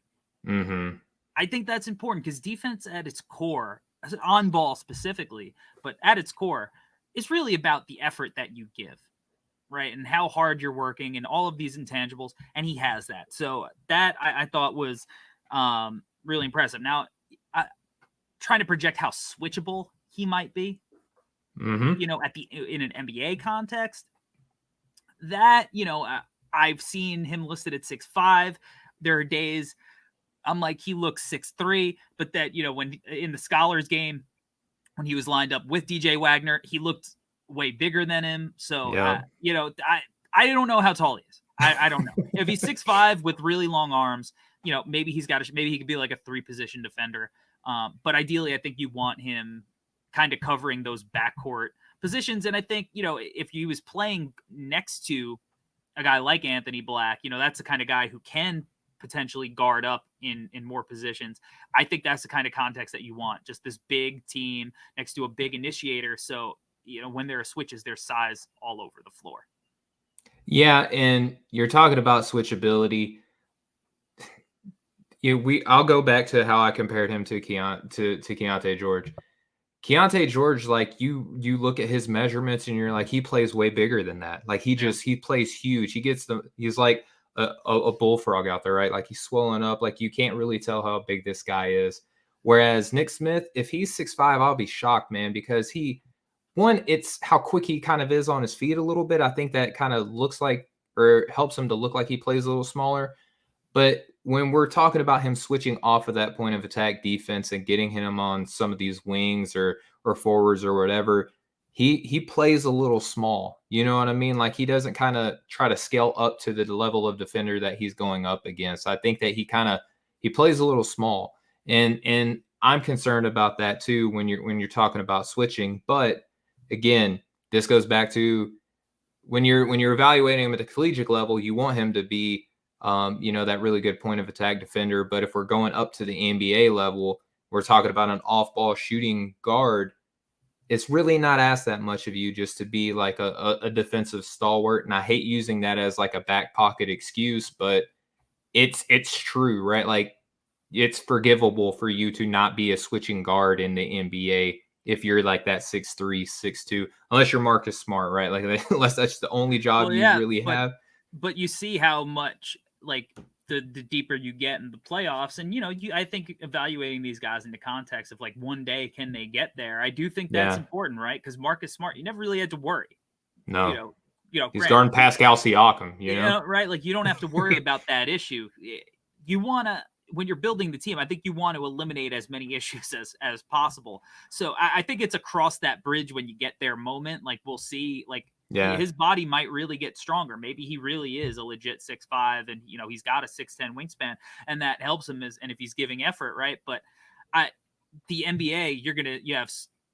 C: I think that's important, because defense at its core, on ball specifically, but at its core, is really about the effort that you give, right? And how hard you're working and all of these intangibles, and he has that. So that I thought was really impressive. Now, trying to project how switchable he might be, in an NBA context, that, I've seen him listed at 6'5". There are days I'm like, he looks 6'3", but that, when in the Scholars game, when he was lined up with DJ Wagner, he looked way bigger than him. So, I don't know how tall he is. I don't know. If he's 6'5" with really long arms, maybe maybe he could be like a 3-position defender. But ideally, I think you want him kind of covering those backcourt positions. And I think, if he was playing next to a guy like Anthony Black, that's the kind of guy who can potentially guard up in more positions. I think that's the kind of context that you want, just this big team next to a big initiator. So, when there are switches, there's size all over the floor.
D: Yeah, and you're talking about switchability. I'll go back to how I compared him to Keontae George. Keontae George, like you look at his measurements and you're like, he plays way bigger than that. Like he plays huge. He's like a bullfrog out there, right? Like he's swollen up. Like you can't really tell how big this guy is. Whereas Nick Smith, if he's 6'5", I'll be shocked, man, because it's how quick he kind of is on his feet a little bit. I think that kind of looks like, or helps him to look like he plays a little smaller. But when we're talking about him switching off of that point of attack defense and getting him on some of these wings or forwards or whatever, he plays a little small. You know what I mean? Like he doesn't kind of try to scale up to the level of defender that he's going up against. I think that he plays a little small. And I'm concerned about that too when you're talking about switching. But again, this goes back to when you're evaluating him at the collegiate level, you want him to be that really good point of attack defender. But if we're going up to the NBA level, we're talking about an off-ball shooting guard. It's really not asked that much of you just to be like a defensive stalwart. And I hate using that as like a back pocket excuse, but it's true, right? Like it's forgivable for you to not be a switching guard in the NBA if you're like that 6'3", 6'2", unless you're Marcus Smart, right? Like unless that's the only job really have.
C: But you see how much like the deeper you get in the playoffs, and I think evaluating these guys in the context of like one day can they get there, I do think that's important, right? Because Marcus Smart, you never really had to worry.
D: No, he's guarding Pascal Siakam,
C: right? Like you don't have to worry about that issue. You want to, when you're building the team, I think you want to eliminate as many issues as possible. So I think it's across that bridge when you get there moment. Like we'll see, like his body might really get stronger. Maybe he really is a legit 6'5", and he's got a 6'10" wingspan, and that helps him and if he's giving effort, right? But the NBA,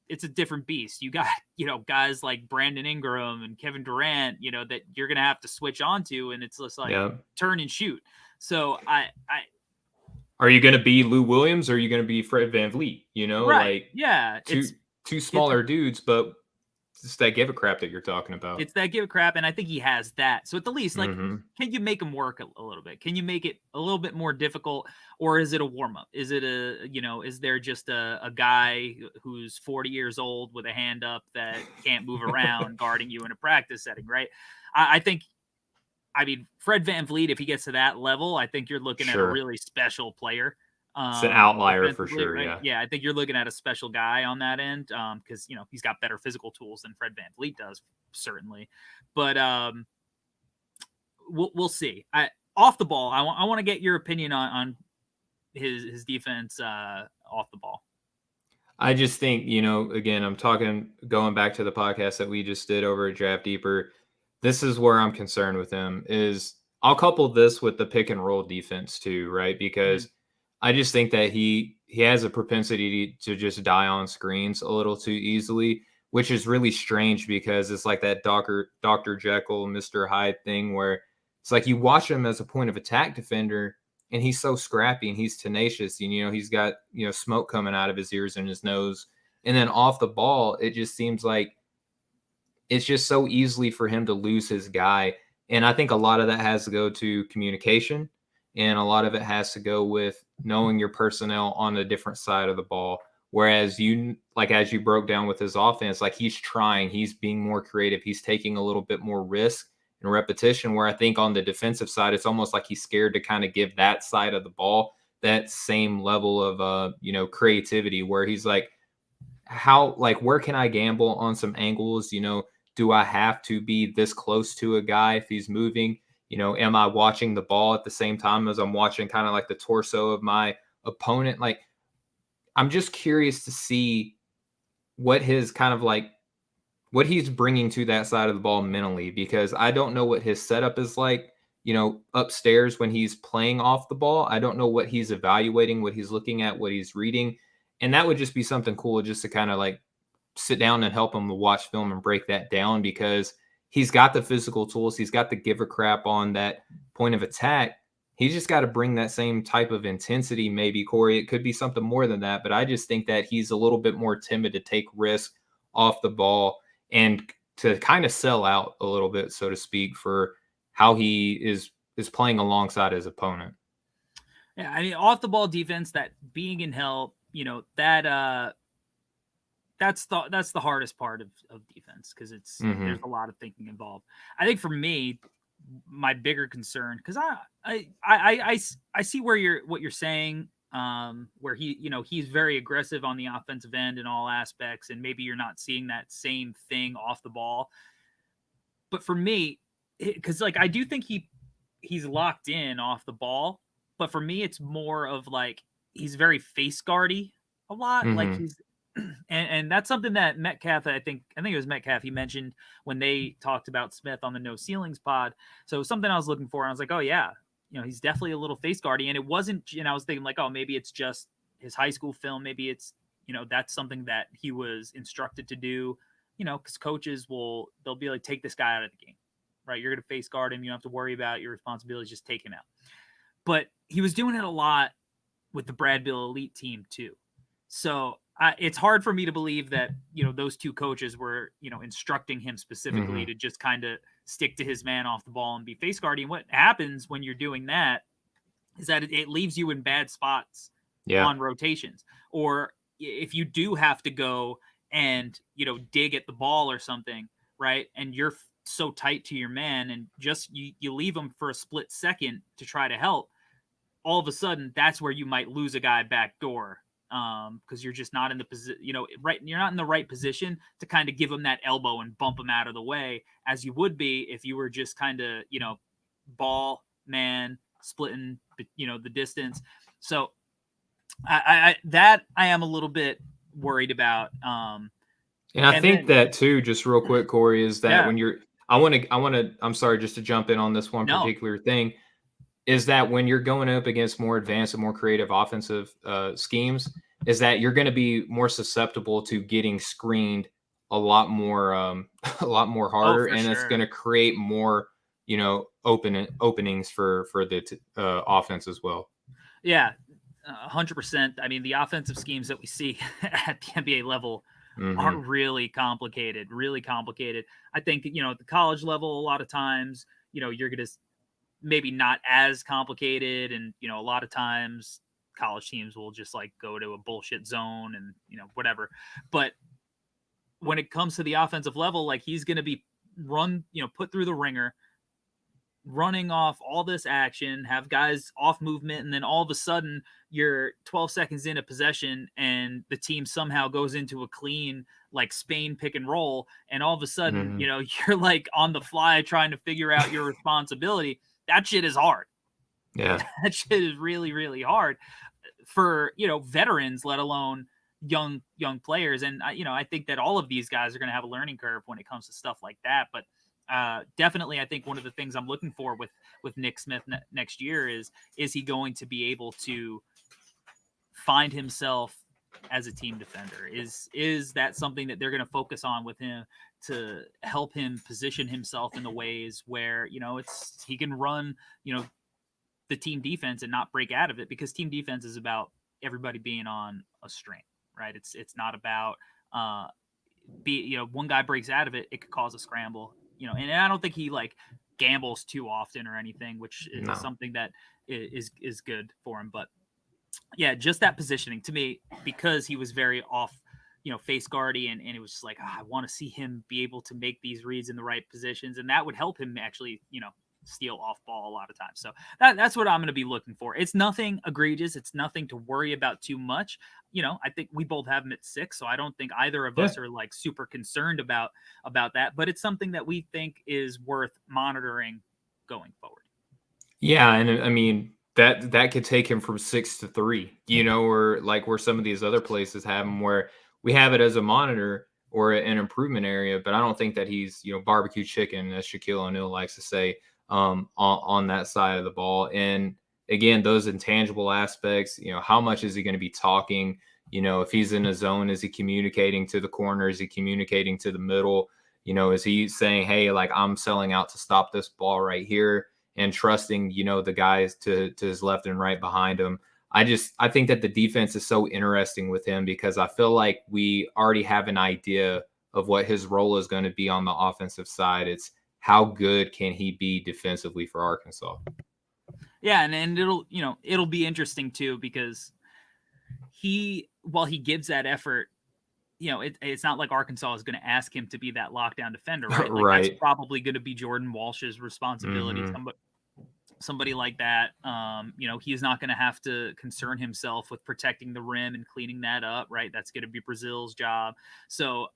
C: it's a different beast. You got guys like Brandon Ingram and Kevin Durant, that you're gonna have to switch onto, and it's just like turn and shoot. So
D: are you going to be Lou Williams or are you going to be Fred VanVleet?
C: Right.
D: Like two smaller dudes, but it's that give a crap that you're talking about.
C: It's that give a crap, and I think he has that. So at the least, like, can you make him work a little bit? Can you make it a little bit more difficult, or is it a warm up? Is it is there just a guy who's 40 years old with a hand up that can't move around guarding you in a practice setting, right? I think. I mean, Fred VanVleet, if he gets to that level, I think you're looking at a really special player.
D: It's an outlier for sure, right?
C: Yeah, I think you're looking at a special guy on that end because, he's got better physical tools than Fred VanVleet does, certainly. But we'll see. Off the ball, I want to get your opinion on his defense off the ball.
D: I just think, again, going back to the podcast that we just did over at Draft Deeper. This is where I'm concerned with him is I'll couple this with the pick and roll defense too, right? Because I just think that he has a propensity to just die on screens a little too easily, which is really strange because it's like that Dr. Jekyll, Mr. Hyde thing where it's like you watch him as a point of attack defender and he's so scrappy and he's tenacious. And, he's got, smoke coming out of his ears and his nose. And then off the ball, it just seems like it's just so easily for him to lose his guy. And I think a lot of that has to go to communication. And a lot of it has to go with knowing your personnel on a different side of the ball. Whereas as you broke down with his offense, like he's trying, he's being more creative. He's taking a little bit more risk and repetition, where I think on the defensive side, it's almost like he's scared to kind of give that side of the ball that same level of, creativity, where he's like, where can I gamble on some angles? Do I have to be this close to a guy if he's moving? Am I watching the ball at the same time as I'm watching kind of like the torso of my opponent? Like, I'm just curious to see what his kind of like, what he's bringing to that side of the ball mentally, because I don't know what his setup is like. upstairs when he's playing off the ball. I don't know what he's evaluating, what he's looking at, what he's reading. And that would just be something cool just to kind of like sit down and help him to watch film and break that down, because he's got the physical tools. He's got the give a crap on that point of attack. He's just got to bring that same type of intensity, maybe, Corey. It could be something more than that, but I just think that he's a little bit more timid to take risks off the ball and to kind of sell out a little bit, so to speak, for how he is playing alongside his opponent.
C: Yeah, I mean, off the ball defense, that being in help, that's the hardest part of defense, because there's a lot of thinking involved. I think for me, my bigger concern, because I see what you're saying, where he's very aggressive on the offensive end in all aspects, and maybe you're not seeing that same thing off the ball. But for me, because like I do think he's locked in off the ball, but for me it's more of like he's very face guardy a lot. Like he's and that's something that Metcalf, I think it was Metcalf, he mentioned when they talked about Smith on the No Ceilings pod. So something I was looking for, and I was like, oh yeah, he's definitely a little face guardy. And it wasn't, I was thinking like, oh, maybe it's just his high school film. Maybe it's, that's something that he was instructed to do, because coaches they'll be like, take this guy out of the game, right? You're going to face guard him. You don't have to worry about your responsibilities. Just take him out. But he was doing it a lot with the Brad Bill Elite team too. So it's hard for me to believe that, those two coaches were, instructing him specifically to just kind of stick to his man off the ball and be face guarding. And what happens when you're doing that is that it leaves you in bad spots on rotations. Or if you do have to go and, dig at the ball or something, right? And you're so tight to your man and just you leave him for a split second to try to help, all of a sudden that's where you might lose a guy back door. Because you're just not in the position, right. You're not in the right position to kind of give him that elbow and bump him out of the way, as you would be if you were just kind of, ball man splitting, the distance. So I am a little bit worried about.
D: And I think that too, just real quick, Corey, is that when you're, I'm sorry, just to jump in on this one particular thing, is that when you're going up against more advanced and more creative offensive schemes, is that you're going to be more susceptible to getting screened a lot more harder, and it's going to create more, openings for the offense as well.
C: Yeah, 100%. I mean, the offensive schemes that we see at the NBA level are really complicated. I think, at the college level, a lot of times, you're going to maybe not as complicated, and a lot of times college teams will just like go to a bullshit zone and whatever. But when it comes to the offensive level, like he's going to be put through the ringer, running off all this action, have guys off movement, and then all of a sudden you're 12 seconds in a possession and the team somehow goes into a clean like Spain pick and roll, and all of a sudden you're like on the fly trying to figure out your responsibility. That shit is hard.
D: Yeah.
C: That shit is really, really hard for, veterans, let alone young players. And, I think that all of these guys are going to have a learning curve when it comes to stuff like that. But definitely, I think one of the things I'm looking for with Nick Smith next year is he going to be able to find himself as a team defender? Is that something that they're going to focus on with him to help him position himself in the ways where, he can run, the team defense and not break out of it, because team defense is about everybody being on a string, right? It's not about, one guy breaks out of it, it could cause a scramble, and I don't think he like gambles too often or anything, which is something that is good for him. But yeah, just that positioning to me, because he was very off, face guardy, and it was just like, I want to see him be able to make these reads in the right positions, and that would help him actually, steal off ball a lot of times. So that's what I'm going to be looking for. It's nothing egregious. It's nothing to worry about too much. I think we both have him at 6, so I don't think either of us are like super concerned about that, but it's something that we think is worth monitoring going forward.
D: Yeah. And I mean, that could take him from 6 to 3, or like where some of these other places have him, where we have it as a monitor or an improvement area, but I don't think that he's, barbecue chicken, as Shaquille O'Neal likes to say. on that side of the ball. And again, those intangible aspects, how much is he going to be talking? If he's in a zone, is he communicating to the corner? Is he communicating to the middle? Is he saying, hey, like, I'm selling out to stop this ball right here, and trusting, the guys to his left and right behind him? I think that the defense is so interesting with him, because I feel like we already have an idea of what his role is going to be on the offensive side. It's how good can he be defensively for Arkansas?
C: Yeah, and it'll be interesting too, because while he gives that effort, it's not like Arkansas is going to ask him to be that lockdown defender, right? Like,
D: Right.
C: that's probably going to be Jordan Walsh's responsibility.
D: Mm-hmm.
C: Somebody like that. He's not going to have to concern himself with protecting the rim and cleaning that up, right? That's going to be Brazil's job. So,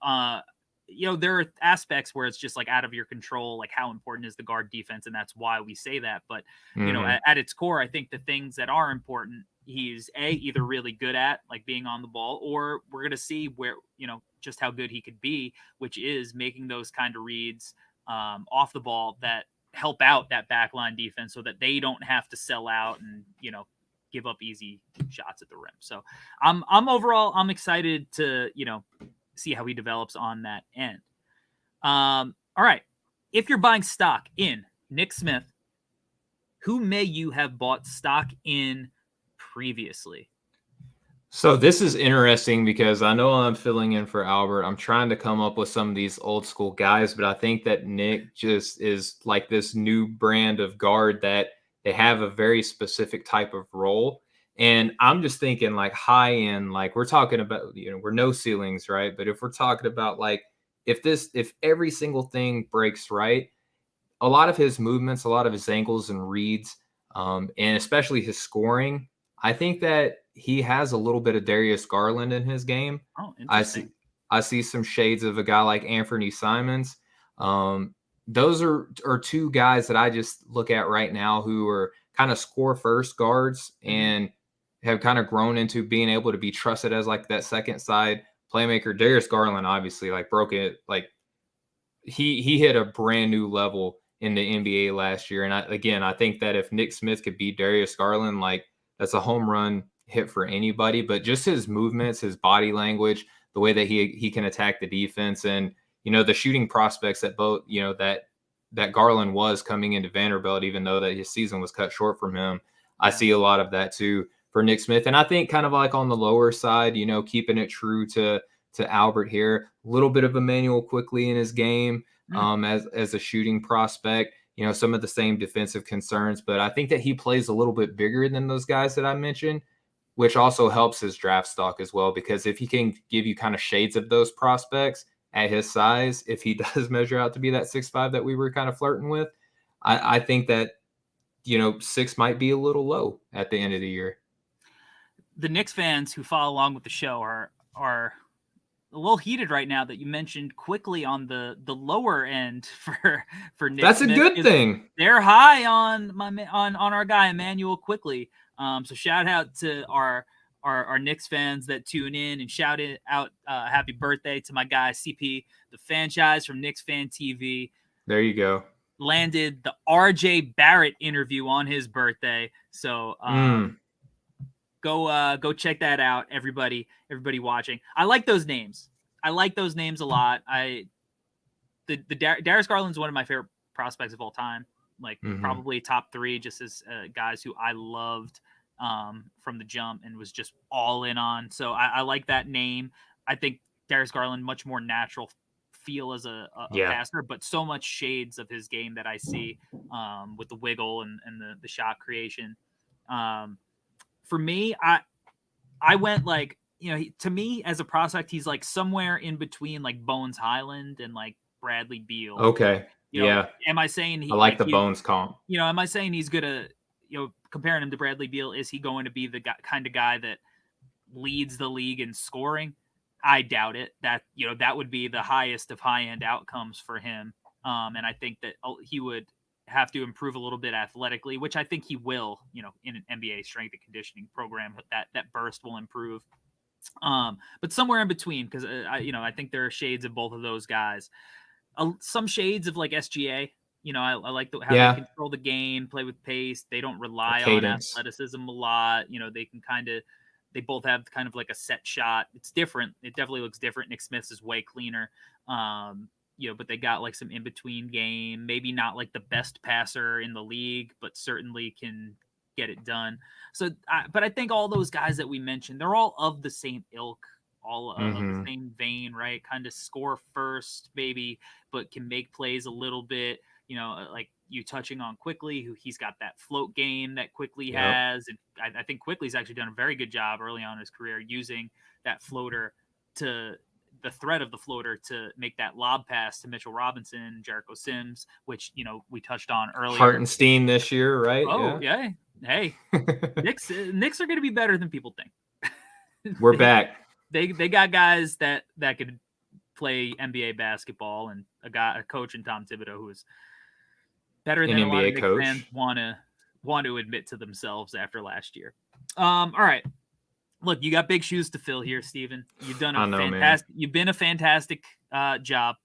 C: there are aspects where it's just like out of your control, like how important is the guard defense, and that's why we say that. But at its core, I think the things that are important, he's either really good at, like being on the ball, or we're going to see where just how good he could be, which is making those kind of reads off the ball that help out that backline defense, so that they don't have to sell out and give up easy shots at the rim. So I'm excited to see how he develops on that end. All right, if you're buying stock in Nick Smith, who may you have bought stock in previously?
D: So this is interesting, because I know I'm filling in for Albert. I'm trying to come up with some of these old school guys, but I think that Nick just is like this new brand of guard that they have a very specific type of role. And I'm just thinking like high end, like we're talking about, we're no ceilings, right? But if we're talking about like, if every single thing breaks right, a lot of his movements, a lot of his angles and reads, and especially his scoring, I think that he has a little bit of Darius Garland in his game.
C: Oh, interesting.
D: I see some shades of a guy like Anthony Simons. Those are two guys that I just look at right now who are kind of score first guards and have kind of grown into being able to be trusted as like that second side playmaker. Darius Garland obviously like broke it, like he hit a brand new level in the NBA last year. And I think that if Nick Smith could beat Darius Garland, like that's a home run hit for anybody. But just his movements, his body language, the way that he can attack the defense, and the shooting prospects that both that Garland was coming into Vanderbilt, even though that his season was cut short from him. Yeah. I see a lot of that too for Nick Smith. And I think kind of like on the lower side, keeping it true to Albert here, a little bit of Emmanuel Quickly in his game as a shooting prospect, some of the same defensive concerns, but I think that he plays a little bit bigger than those guys that I mentioned, which also helps his draft stock as well, because if he can give you kind of shades of those prospects at his size, if he does measure out to be that 6'5" that we were kind of flirting with, I think that, 6 might be a little low at the end of the year.
C: The Knicks fans who follow along with the show are a little heated right now that you mentioned Quickly on the lower end for Nick.
D: That's
C: Smith.
D: A good thing.
C: They're high on our guy Emmanuel Quickly. So shout out to our Knicks fans that tune in, and shout out happy birthday to my guy CP, the franchise from Knicks Fan TV.
D: There you go.
C: Landed the RJ Barrett interview on his birthday. So Go check that out, everybody watching. I like those names. I like those names a lot. Darius Garland's one of my favorite prospects of all time. Like probably top 3, just as guys who I loved from the jump and was just all in on. So I like that name. I think Darius Garland much more natural feel as a passer, but so much shades of his game that I see with the wiggle and the shot creation. For me, I went like, to me as a prospect, he's like somewhere in between like Bones Highland and like Bradley Beal.
D: Okay.
C: Am I saying
D: I like the Bones comp?
C: Am I saying he's gonna, comparing him to Bradley Beal, is he going to be the kind of guy that leads the league in scoring? I doubt it. That that would be the highest of high end outcomes for him. And I think that he would have to improve a little bit athletically, which I think he will, in an NBA strength and conditioning program, that burst will improve. But somewhere in between, because I think there are shades of both of those guys. Some shades of like SGA, I like how
D: Yeah.
C: they control the game, play with pace. They don't rely on
D: cadence.
C: athleticism a lot. They can they both have kind of like a set shot. It's different. It definitely looks different. Nick Smith's is way cleaner. But they got like some in between game. Maybe not like the best passer in the league, but certainly can get it done. So, but I think all those guys that we mentioned, they're all of the same ilk, all of the same vein, right? Kind of score first, maybe, but can make plays a little bit. Like you touching on Quickly, who he's got that float game that Quickly has. And I think Quickly's actually done a very good job early on in his career using that floater to the threat of the floater to make that lob pass to Mitchell Robinson, Jericho Sims, which, we touched on earlier.
D: Hartenstein this year, right?
C: Oh, yeah. Hey, Knicks are going to be better than people think.
D: We're back.
C: They got guys that could play NBA basketball, and a coach in Tom Thibodeau who is better than a lot of Knicks fans want to admit to themselves after last year. All right. Look, you got big shoes to fill here, Steven. You've done you've been a fantastic job.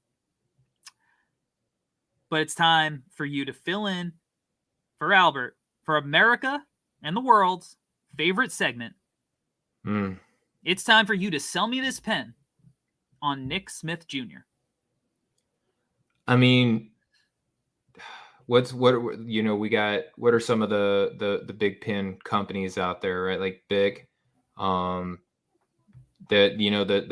C: But it's time for you to fill in for Albert for America and the world's favorite segment. It's time for you to sell me this pen on Nick Smith Jr.
D: I mean, we got, what are some of the big pen companies out there, right? Like Bic, the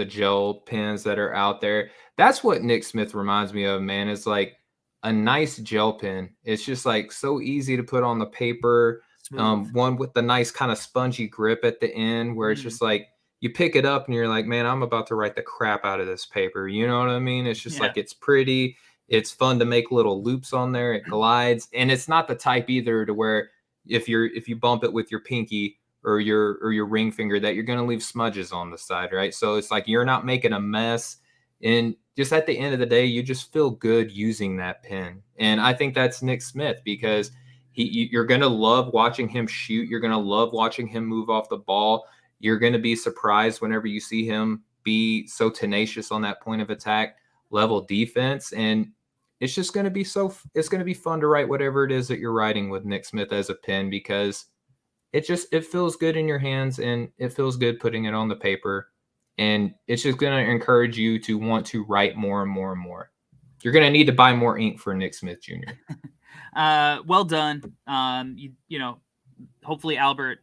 D: gel pens that are out there. That's what Nick Smith reminds me of, man. Is like a nice gel pen. It's just like so easy to put on the paper. One with the nice kind of spongy grip at the end, where it's just like you pick it up and you're like, man, I'm about to write the crap out of this paper. You know what I mean? It's just like, it's pretty. It's fun to make little loops on there. It glides, and it's not the type either to where if you bump it with your pinky or your ring finger that you're going to leave smudges on the side, right? So it's like you're not making a mess, and just at the end of the day, you just feel good using that pen. And I think that's Nick Smith, because you're going to love watching him shoot. You're going to love watching him move off the ball. You're going to be surprised whenever you see him be so tenacious on that point of attack level defense. And it's just going to be it's going to be fun to write whatever it is that you're writing with Nick Smith as a pen, because it feels good in your hands, and it feels good putting it on the paper. And it's just going to encourage you to want to write more and more and more. You're going to need to buy more ink for Nick Smith Jr.
C: Well done. Hopefully Albert,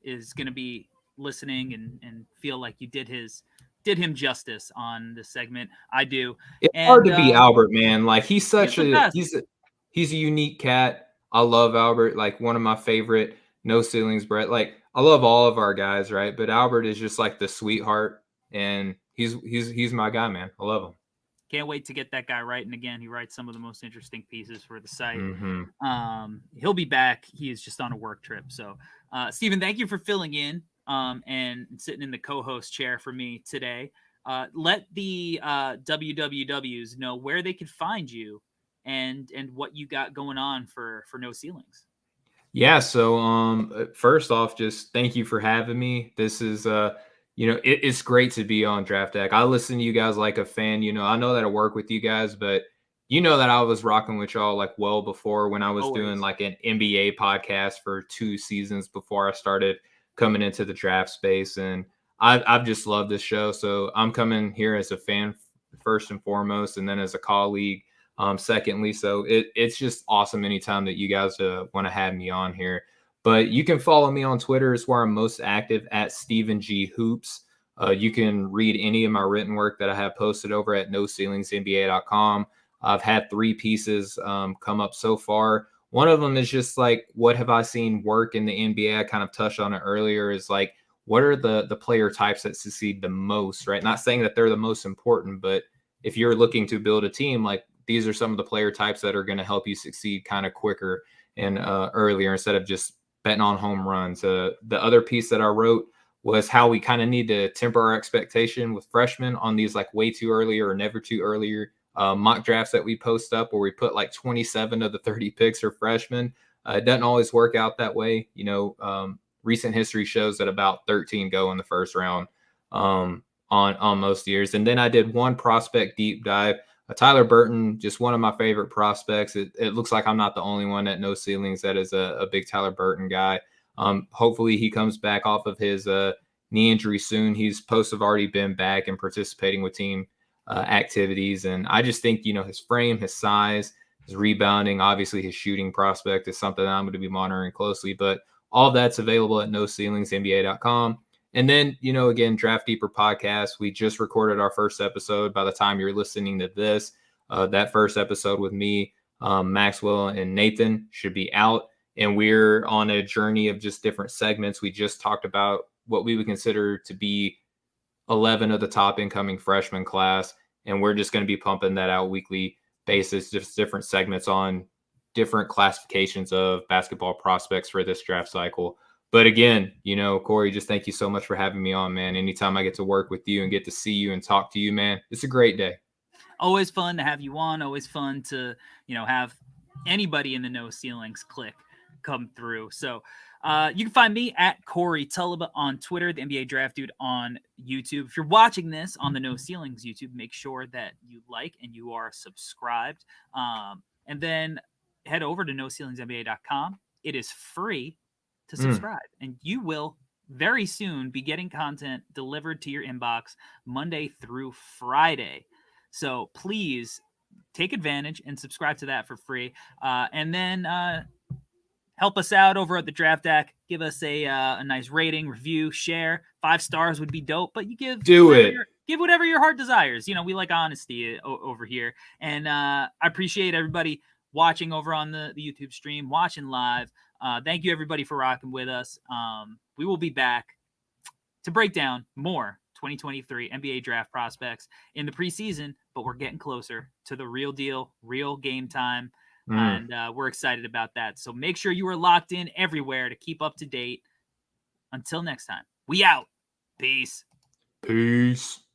C: is going to be listening and feel like you did him justice on this segment. I do.
D: It's hard to be Albert, man. Like he's a unique cat. I love Albert. Like one of my favorite No Ceilings, Brett. Like I love all of our guys, right? But Albert is just like the sweetheart, and he's my guy, man. I love him.
C: Can't wait to get that guy writing again. He writes some of the most interesting pieces for the site. He'll be back. He is just on a work trip. So, Steven, thank you for filling in and sitting in the co-host chair for me today. Let the WWWs know where they can find you and what you got going on for No Ceilings.
D: Yeah. So first off, just thank you for having me. This is it's great to be on Draft Deck. I listen to you guys like a fan. I know that I work with you guys, but that I was rocking with y'all like well before, when I was doing like an NBA podcast for 2 seasons before I started coming into the draft space. And I've just loved this show. So I'm coming here as a fan first and foremost, and then as a colleague secondly. So it's just awesome anytime that you guys want to have me on here. But you can follow me on Twitter. It's where I'm most active, at Stephen G Hoops. You can read any of my written work that I have posted over at NoCeilingsNBA.com. I've had 3 pieces come up so far. One of them is just like, what have I seen work in the NBA? I kind of touched on it earlier, is like, what are the player types that succeed the most, right? Not saying that they're the most important, but if you're looking to build a team, like these are some of the player types that are going to help you succeed kind of quicker and earlier, instead of just betting on home runs. The other piece that I wrote was how we kind of need to temper our expectation with freshmen on these like way too early or never too early mock drafts that we post up, where we put like 27 of the 30 picks are freshmen. It doesn't always work out that way. Recent history shows that about 13 go in the first round on most years. And then I did one prospect deep dive Tyler Burton, just one of my favorite prospects. It looks like I'm not the only one at No Ceilings that is a big Tyler Burton guy. Hopefully he comes back off of his knee injury soon. He's supposed to have already been back and participating with team activities. And I just think, his frame, his size, his rebounding, obviously his shooting prospect is something that I'm going to be monitoring closely. But all that's available at NoCeilingsNBA.com. And then, again, Draft Deeper podcast. We just recorded our first episode. By the time you're listening to this, that first episode with me, Maxwell, and Nathan should be out. And we're on a journey of just different segments. We just talked about what we would consider to be 11 of the top incoming freshman class. And we're just going to be pumping that out weekly basis, just different segments on different classifications of basketball prospects for this draft cycle. But again, Corey, just thank you so much for having me on, man. Anytime I get to work with you and get to see you and talk to you, man, it's a great day.
C: Always fun to have you on. Always fun to, have anybody in the No Ceilings clique come through. So you can find me at Corey Tulaba on Twitter, the NBA Draft Dude on YouTube. If you're watching this on the No Ceilings YouTube, make sure that you like and you are subscribed. And then head over to NoCeilingsNBA.com. It is free to subscribe, and you will very soon be getting content delivered to your inbox Monday through Friday. So please take advantage and subscribe to that for free. And then help us out over at the Draft Deck. Give us a nice rating, review, share. 5 stars would be dope, but you give whatever your heart desires. We like honesty over here. And I appreciate everybody watching over on the YouTube stream, watching live. Thank you, everybody, for rocking with us. We will be back to break down more 2023 NBA draft prospects in the preseason, but we're getting closer to the real deal, real game time, and we're excited about that. So make sure you are locked in everywhere to keep up to date. Until next time, we out. Peace.
D: Peace.